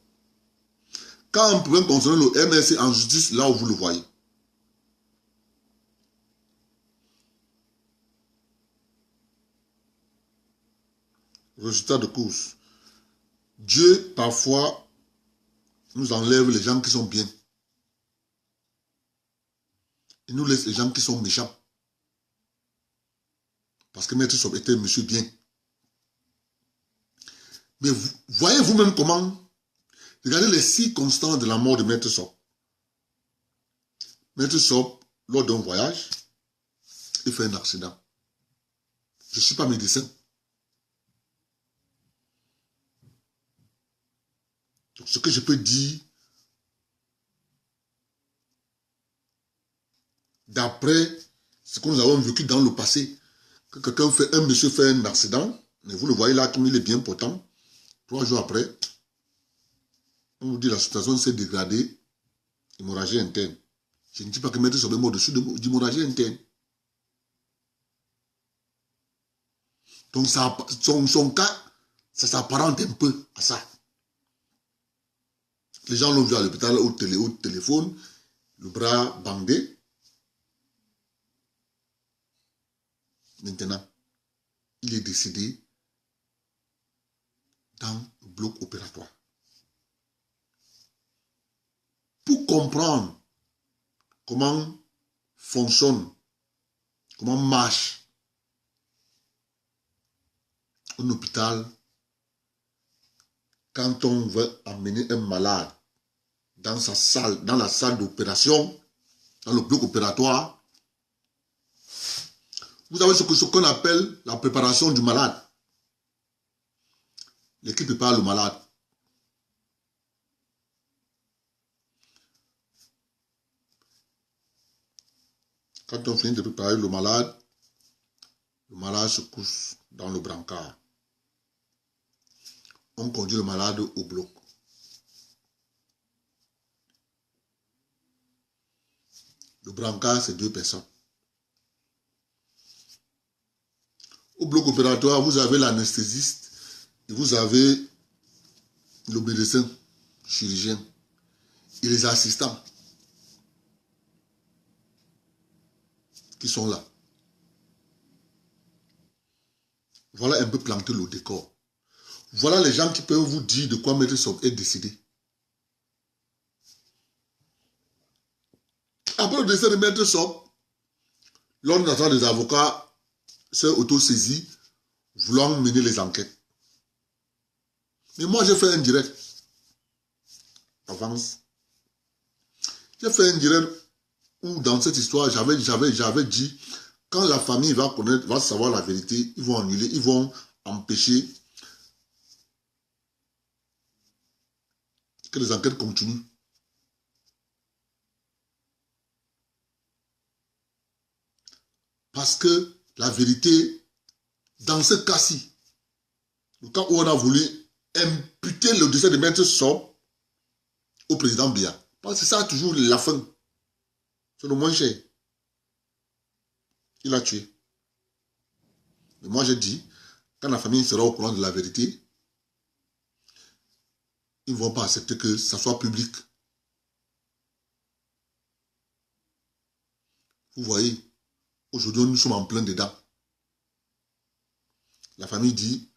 Quand un problème concerne le MRC en justice, là où vous le voyez. Résultat de course. Dieu, parfois, nous enlève les gens qui sont bien. Il nous laisse les gens qui sont méchants. Parce que Maître Sob était un monsieur bien. Mais vous voyez vous-même comment, regardez les circonstances de la mort de Maître Sob. Maître Sob, lors d'un voyage, il fait un accident. Je ne suis pas médecin. Donc, ce que je peux dire, d'après ce que nous avons vécu dans le passé, que quelqu'un fait, un monsieur fait un accident, mais vous le voyez là, comme il est bien portant, 3 jours après, on vous dit la situation s'est dégradée, hémorragie interne. Je ne dis pas que Maître Sob est mort dessus d'hémorragie interne. Donc son cas, ça s'apparente un peu à ça. Les gens l'ont vu à l'hôpital au téléphone, le bras bandé. Maintenant, il est décédé dans le bloc opératoire. Pour comprendre comment fonctionne, comment marche un hôpital, quand on veut amener un malade dans sa salle, dans la salle d'opération, dans le bloc opératoire, vous avez ce qu'on appelle la préparation du malade. L'équipe prépare le malade. Quand on finit de préparer le malade se couche dans le brancard. On conduit le malade au bloc. Le brancard, c'est 2 personnes. Au bloc opératoire, vous avez l'anesthésiste et vous avez le médecin, chirurgien et les assistants qui sont là. Voilà un peu planter le décor. Voilà les gens qui peuvent vous dire de quoi Maître Sob est décédé. Après le décès de Maître Sob, l'ordre national des avocats s'est auto-saisi, voulant mener les enquêtes. Mais moi, j'ai fait un direct. Avance. J'ai fait un direct où, dans cette histoire, j'avais dit, quand la famille va connaître, va savoir la vérité, ils vont annuler, ils vont empêcher que les enquêtes continuent. Parce que la vérité, dans ce cas-ci, le cas où on a voulu imputer le décès de Maître Sob au président Biya, parce que ça a toujours la fin. C'est le moins cher. Il a tué. Mais moi j'ai dit, quand la famille sera au courant de la vérité, ils ne vont pas accepter que ça soit public. Vous voyez, aujourd'hui nous sommes en plein dedans. La famille dit,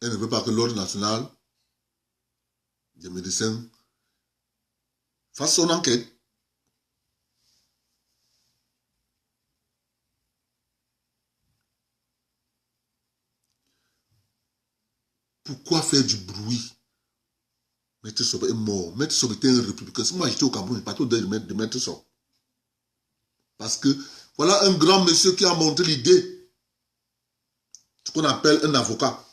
elle ne veut pas que l'ordre national des médecins fasse son enquête. Pourquoi faire du bruit? Maître Sob est mort. Maître Sob était un républicain. Si moi j'étais au Cameroun, je partais au deuil de Maître Sob. Parce que voilà un grand monsieur qui a montré l'idée. Ce qu'on appelle un avocat.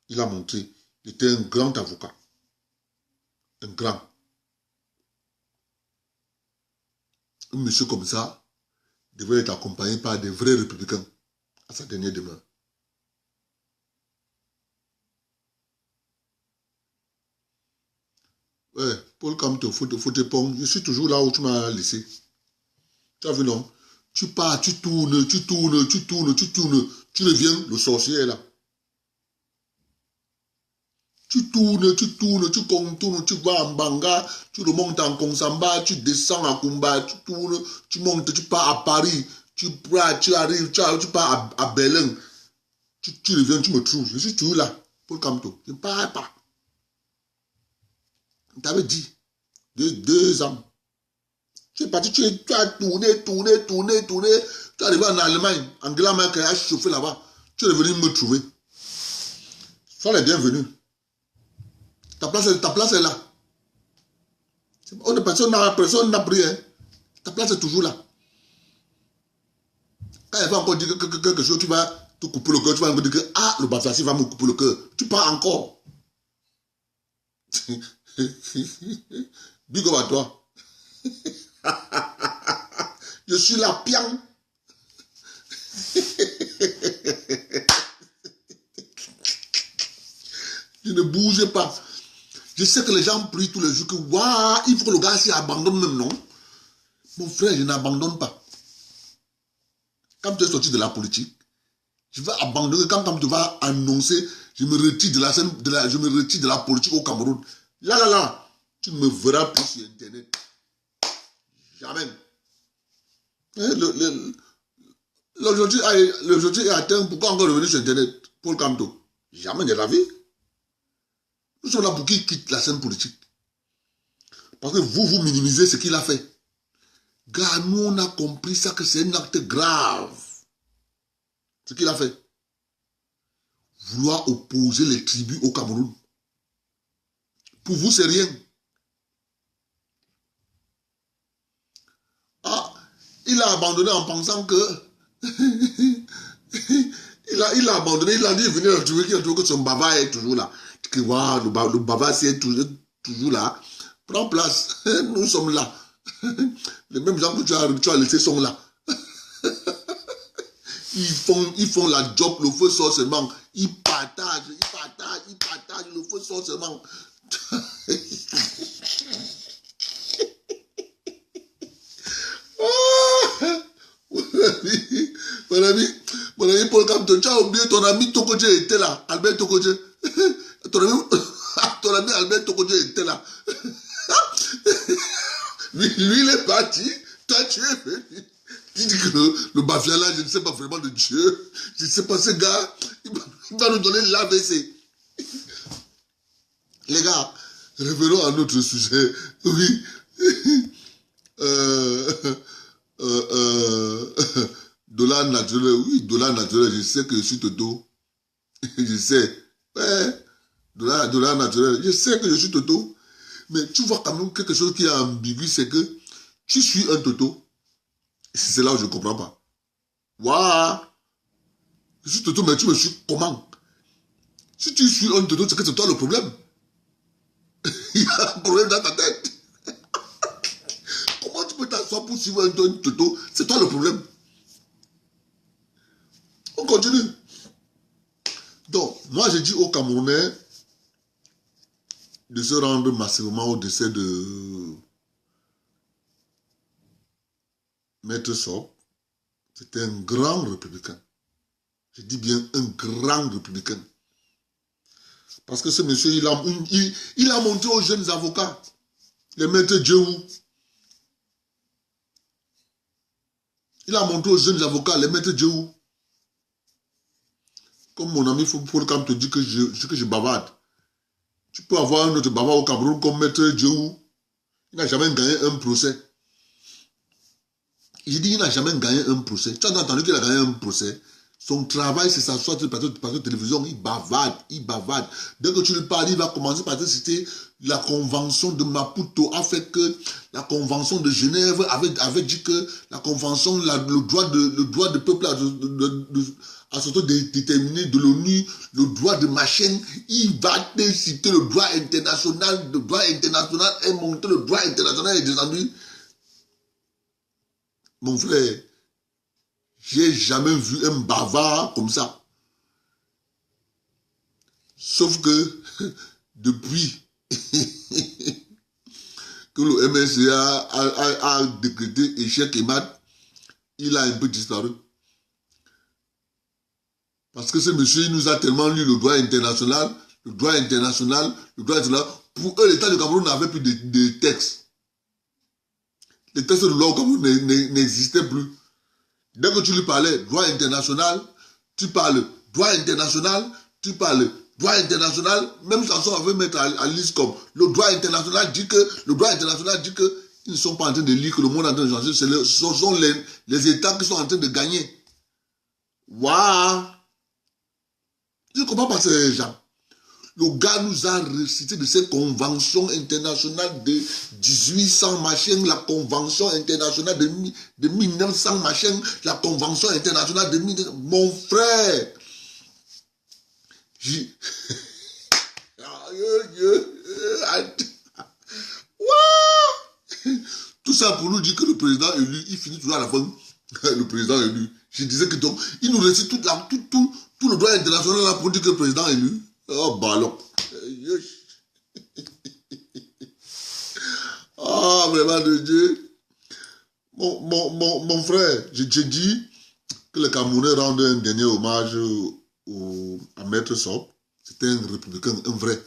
Il a montré. Il était un grand avocat. Un grand. Un monsieur comme ça devrait être accompagné par des vrais républicains à sa dernière demeure. Ouais, Paul Kamto, faut te pondre. Je suis toujours là où tu m'as laissé. Tu as vu, non? Tu pars, tu tournes, tu reviens, le sorcier est là. Tu tournes, tu contournes, tu vas en Banga, tu remontes en Konsamba, tu descends à Kumba, tu tournes, tu montes, tu pars à Paris, tu arrives, tu pars à Berlin. Tu reviens, tu me trouves. Je suis toujours là, Paul Kamto. Je ne pars pas. On t'avait dit, 2 ans. Tu es parti, tu as tourné. Tu es arrivé en Allemagne, Angela Merkel a chauffé là-bas. Tu es revenu me trouver. Sois les bienvenus. Ta place est là. Personne n'a pris. Hein. Ta place est toujours là. Quand elle va encore dire quelque chose, tu vas te couper le cœur. Tu vas me dire que le Bafassi va me couper le cœur. Tu pars encore. Big up à toi. Je suis la pian. Je ne bouge pas. Je sais que les gens prient tous les jours que waouh, il faut que le gars s'y abandonne même, non? Mon frère, je n'abandonne pas. Quand tu es sorti de la politique, je vais abandonner. Quand tu vas annoncer, je me retire de la scène, je me retire de la politique au Cameroun. Là, tu ne me verras plus sur Internet. Jamais. L'objectif est atteint. Pourquoi encore revenir sur Internet? Paul Kamto. Jamais de la vie. Nous sommes là pour qu'il quitte la scène politique. Parce que vous minimisez ce qu'il a fait. Gars, nous on a compris ça, que c'est un acte grave. Ce qu'il a fait. Vouloir opposer les tribus au Cameroun. Pour vous, c'est rien. Il a abandonné en pensant que... il a abandonné, il a dit venir le trouver, qu'il a trouvé que son baba est toujours là. Que wow, le baba c'est toujours là. Prends place, nous sommes là. Les mêmes gens que tu as laissés sont là. Ils font la job, le feu sort seulement. Ils partagent, le feu sort seulement. Mon ami Paul Camto, tu as oublié ton ami Tokodje était là. Albert Tokodje. Ton ami Albert Tokodje était là. Lui, il est parti. Toi, tu es venu. Tu dis que le bafia là, je ne sais pas vraiment de Dieu. Je ne sais pas, ce gars, il va nous donner l'AVC. Les gars, revenons à notre sujet. Oui. Dollar naturel, oui, dollar naturel, je sais que je suis Toto. Je sais. Ouais, dollar naturel, je sais que je suis Toto. Mais tu vois quand même quelque chose qui est ambigu, c'est que tu suis un Toto. C'est là où je ne comprends pas. Waouh! Je suis Toto, mais tu me suis comment? Si tu suis un Toto, c'est que c'est toi le problème. Il y a un problème dans ta tête. Comment tu peux t'asseoir pour suivre un Toto? C'est toi le problème. On continue. Donc, moi, j'ai dit aux Camerounais de se rendre massivement au décès de Maître Sob. C'était un grand républicain. Je dis bien un grand républicain. Parce que ce monsieur, il a montré aux jeunes avocats, les maîtres Djehou. Il a montré aux jeunes avocats, les maîtres Djehou. Comme mon ami Fourcam te dit que je bavarde. Tu peux avoir un autre bavard au Cameroun comme maître Djehou. Il n'a jamais gagné un procès. Il dit qu'il n'a jamais gagné un procès. Tu as entendu qu'il a gagné un procès. Son travail, c'est s'asseoir sur le plateau de télévision. Il bavarde. Dès que tu lui parles, il va commencer par te citer la convention de Maputo a fait que la convention de Genève avait dit que la convention, le droit de peuple à s'autodéterminer de l'ONU, le droit de machin, il va te citer le droit international. Le droit international est monté, le droit international est descendu. Mon frère, j'ai jamais vu un bavard comme ça. Sauf que, depuis que le MSCA a décrété échec et mat, il a un peu disparu. Parce que ce monsieur, il nous a tellement lu le droit international. Pour eux, l'État du Cameroun n'avait plus de textes. Les textes de loi au Cameroun n'existaient plus. Dès que tu lui parlais droit international, tu parles droit international, même chanson avait mettre à liste comme le droit international dit que ils ne sont pas en train de lire que le monde est en train de changer, ce sont les États qui sont en train de gagner. Waouh! Je ne comprends pas ces gens. Le gars nous a récité de ces conventions internationales de 1800 machin, la convention internationale de 1900 machin, la convention internationale de 1900. Mon frère, tout ça pour nous dire que le président élu, il finit toujours à la fin. Le président élu. Je disais que donc, il nous récite tout le droit international là pour dire que le président élu. Oh, ballon. Oh, vraiment de Dieu. Mon frère, j'ai dit que les Camerounais rendent un dernier hommage à Maître Sob. C'était un républicain, un vrai.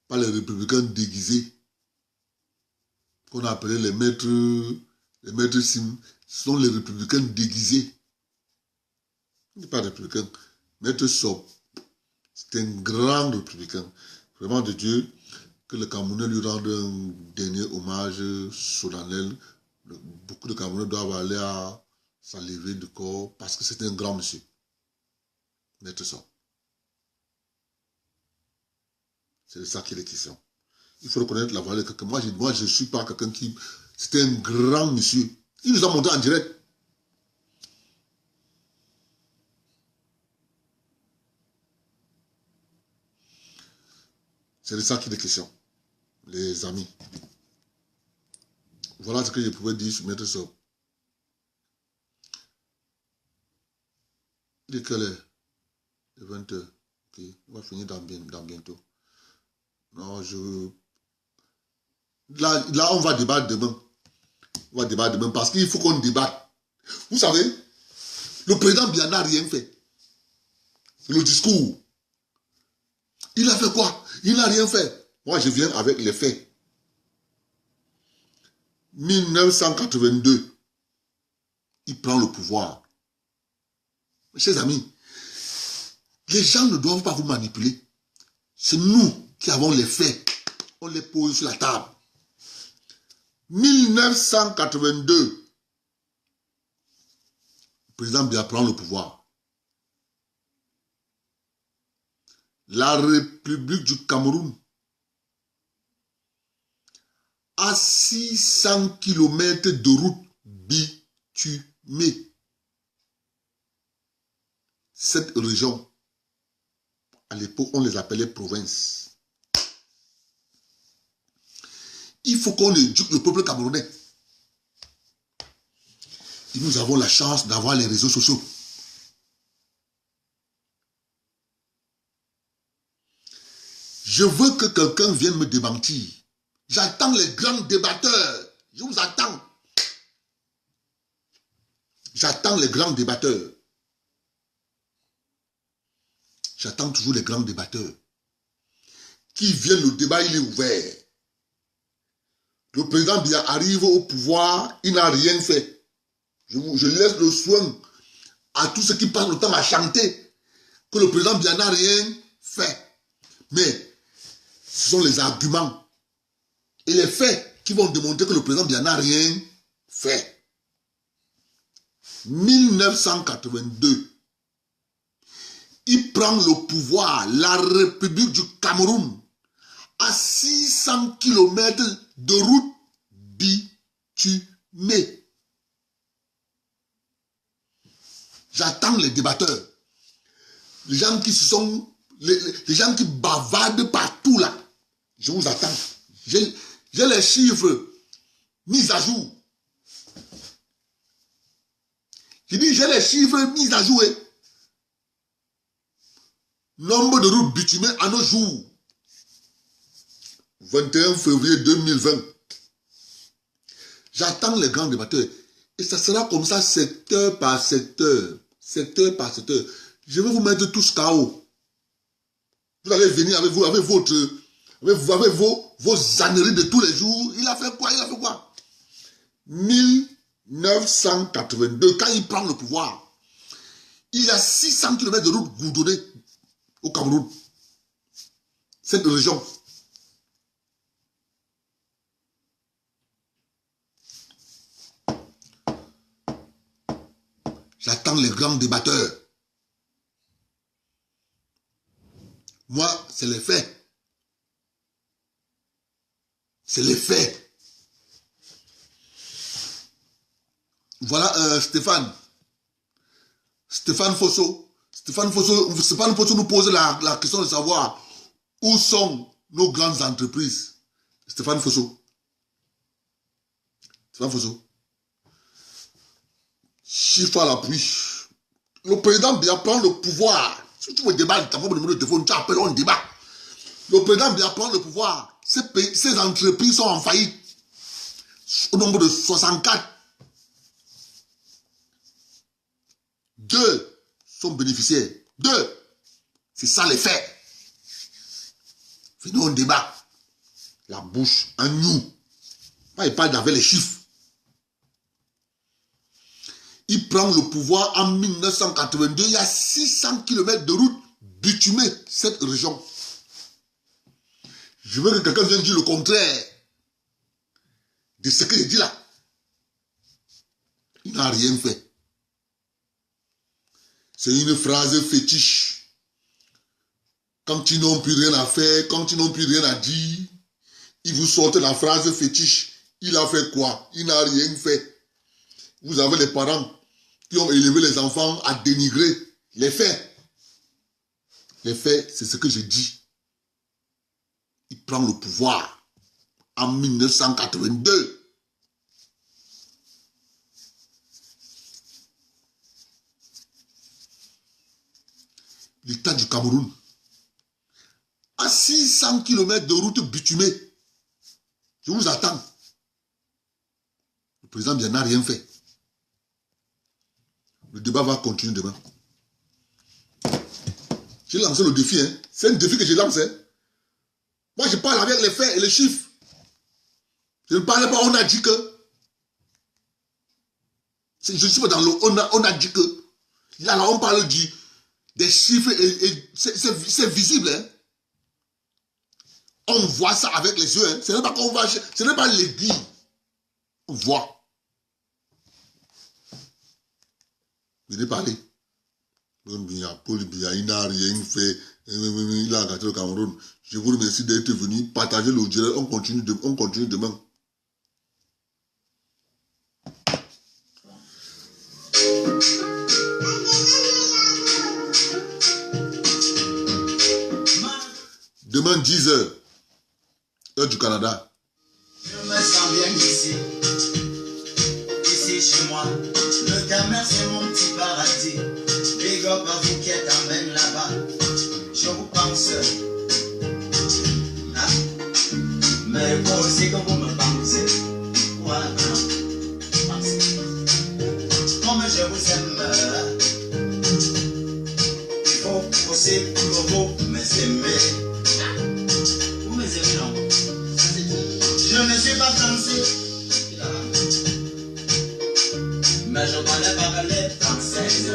Pas les républicains déguisés. Qu'on a appelé les maîtres Sim. Ce sont les républicains déguisés. Il n'est pas républicain. Maître Sob. C'est un grand républicain. Vraiment de Dieu, que le Camerounais lui rende un dernier hommage solennel. Beaucoup de Camerounais doivent aller à sa levée de corps parce que c'est un grand monsieur. Maître Sob. C'est de ça qu'il est question. Il faut reconnaître la valeur de quelqu'un. Moi, je ne suis pas quelqu'un qui... C'était un grand monsieur. Il nous a montré en direct. C'est de ça qu'il est question, les amis. Voilà ce que je pouvais dire sur Maître Sob. Il est quelle heure? 20h. Ok, on va finir dans bientôt. Non, Là, on va débattre demain. On va débattre demain parce qu'il faut qu'on débatte. Vous savez, le président Biya n'a rien fait. Le discours. Il a fait quoi? Il n'a rien fait. Moi, je viens avec les faits. 1982, il prend le pouvoir. Mes chers amis, les gens ne doivent pas vous manipuler. C'est nous qui avons les faits. On les pose sur la table. 1982, le président Biya prend le pouvoir. La République du Cameroun a 600 km de route bitumée. Cette région, à l'époque, on les appelait provinces. Il faut qu'on éduque le peuple camerounais. Et nous avons la chance d'avoir les réseaux sociaux. Je veux que quelqu'un vienne me démentir. J'attends les grands débatteurs. Je vous attends. J'attends les grands débatteurs. J'attends toujours les grands débatteurs. Qui viennent, le débat, il est ouvert. Le président Biya arrive au pouvoir, il n'a rien fait. Je laisse le soin à tous ceux qui passent le temps à chanter que le président Biya n'a rien fait. Mais ce sont les arguments et les faits qui vont démontrer que le président Biya n'a rien fait. 1982, il prend le pouvoir, la République du Cameroun, à 600 km de route bitumée. J'attends les débatteurs. Les gens qui se sont... Les gens qui bavardent partout là. Je vous attends. J'ai les chiffres mis à jour. Je dis, j'ai les chiffres mis à jour. Nombre de routes bitumées à nos jours. 21 février 2020. J'attends les grands débatteurs. Et ça sera comme ça, secteur par secteur. Secteur par secteur. Je vais vous mettre tous KO. Vous allez venir avec vous, avec vos âneries de tous les jours. Il a fait quoi? Il a fait quoi? 1982, quand il prend le pouvoir, il y a 600 km de route goudronnée au Cameroun. Cette région. J'attends les grands débatteurs. Moi, c'est les faits. C'est les faits. Voilà Stéphane Fosso. Stéphane Fosso nous pose la question de savoir où sont nos grandes entreprises. Stéphane Fosso. Chiffre à l'appui. Le président Biya prend le pouvoir. Si tu veux débattre, tu as pas besoin de téléphone, tu appelles, on débat. Le président Biya prend le pouvoir. Ces entreprises sont en faillite. Au nombre de 64. 2 sont bénéficiaires. 2. C'est ça les faits. Venons, on débat. La bouche en nous. Il parle avec les chiffres. Il prend le pouvoir en 1982. Il y a 600 km de route bitumée, cette région. Je veux que quelqu'un vienne dire le contraire de ce que je dis là. Il n'a rien fait. C'est une phrase fétiche. Quand ils n'ont plus rien à faire, quand ils n'ont plus rien à dire, ils vous sortent la phrase fétiche. Il a fait quoi? Il n'a rien fait. Vous avez les parents qui ont élevé les enfants à dénigrer les faits. Les faits, c'est ce que je dis. Il prend le pouvoir en 1982. l'État du Cameroun, à 600 km de route bitumée. Je vous attends. Le président Biya n'a rien fait. Le débat va continuer demain. J'ai lancé le défi. Hein. C'est un défi que j'ai lancé. Moi, je parle avec les faits et les chiffres. Je ne parle pas, on a dit que. Je ne suis pas dans le on a dit que. Là, on parle des chiffres et c'est visible. Hein. On voit ça avec les yeux. Hein. Ce n'est pas qu'on va. Ce n'est pas l'aiguille. On voit. Je l'ai parlé. Paul Biya, il n'a rien fait. Il a gâté le Cameroun. Je vous remercie d'être venu. Partagez le direct. On continue demain. Demain 10h. Heure du Canada. Je me sens bien ici. Ici chez moi. Le Cameroun c'est mon petit paradis. Big up à vous qui êtes en même là-bas. Je vous pense. Ah. Mais moi aussi quand vous me pensez. Voilà. Comme je vous aime. Il faut aussi que vous m'aimez. Vous m'aimez non? Je ne suis pas français. Mais je connais pas les françaises.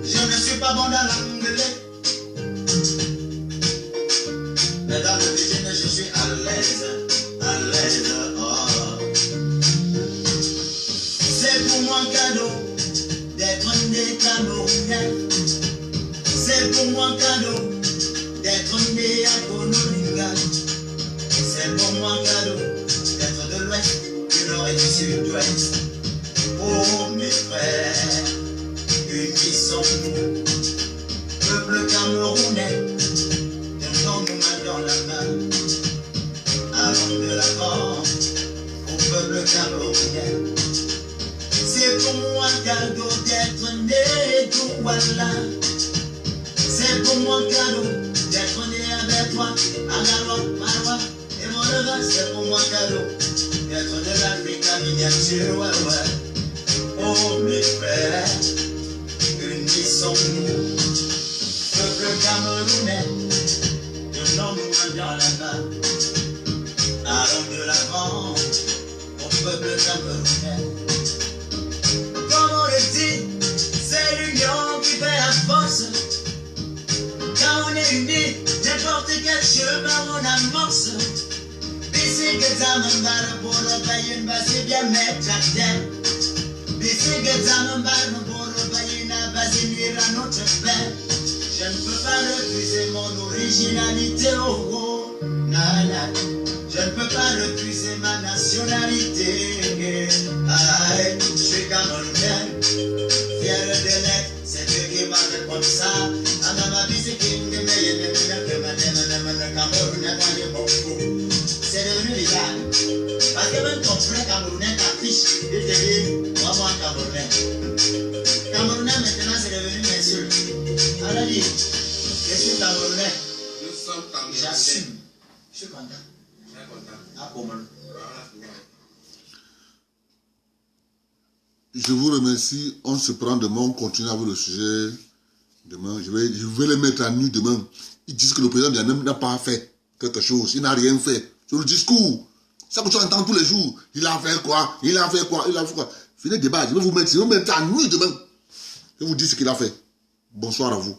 Je ne suis pas bon dans l'anglais. Mais dans le business, je suis à l'aise. À l'aise. Oh. C'est pour moi un cadeau d'être né Camerounais. C'est pour moi un cadeau d'être né à Konolinga. C'est pour moi un cadeau d'être de l'Ouest, du Nord et du Sud-Ouest. Oh mes frères, unissons-nous, peuple camerounais, tenons-nous main dans la main, allons de l'avant au peuple camerounais. C'est pour moi un cadeau d'être né Douala. C'est pour moi un cadeau d'être né avec toi, Agarwa, Marwa et mon rêve. C'est pour moi un cadeau d'être de l'Afrique en miniature, ouais, ouais. Oh mes frères, unissons-nous, peuple camerounais, tenons-nous main dans la main, allons de l'avant au peuple camerounais. Comme on le dit, c'est l'union qui fait la force. Quand on est unis, n'importe quel chemin on amorce. Bisi que ça me barre pour le payer une base bien mettre à terre. Bisi que ça me barre pour le payer une base nuire à notre père. Je ne peux pas refuser mon originalité, oh oh, nana. Je ne peux pas refuser ma nationalité. Aïe, je suis camerounais, fier de l'être, c'est Dieu qui m'a fait comme ça. À ma vie, c'est qui me met, c'est devenu légal. Parce que même ton frère camerounais t'affiche, il te dit, moi camerounais. Camerounais maintenant c'est devenu une insulte. Alors dit, je suis camerounais. Nous sommes camerounais. J'assume. Je suis content. Très content. À Pomone. Je vous remercie. On se prend demain. On continue avec le sujet. Demain, je vais les mettre à nu demain. Ils disent que le président n'a pas fait quelque chose. Il n'a rien fait. Sur le discours. Ça que tu entends tous les jours. Il a fait quoi? Il a fait quoi? Il a fait quoi? Venez débattre. Je vais vous mettre à nu demain. Je vais vous dire ce qu'il a fait. Bonsoir à vous.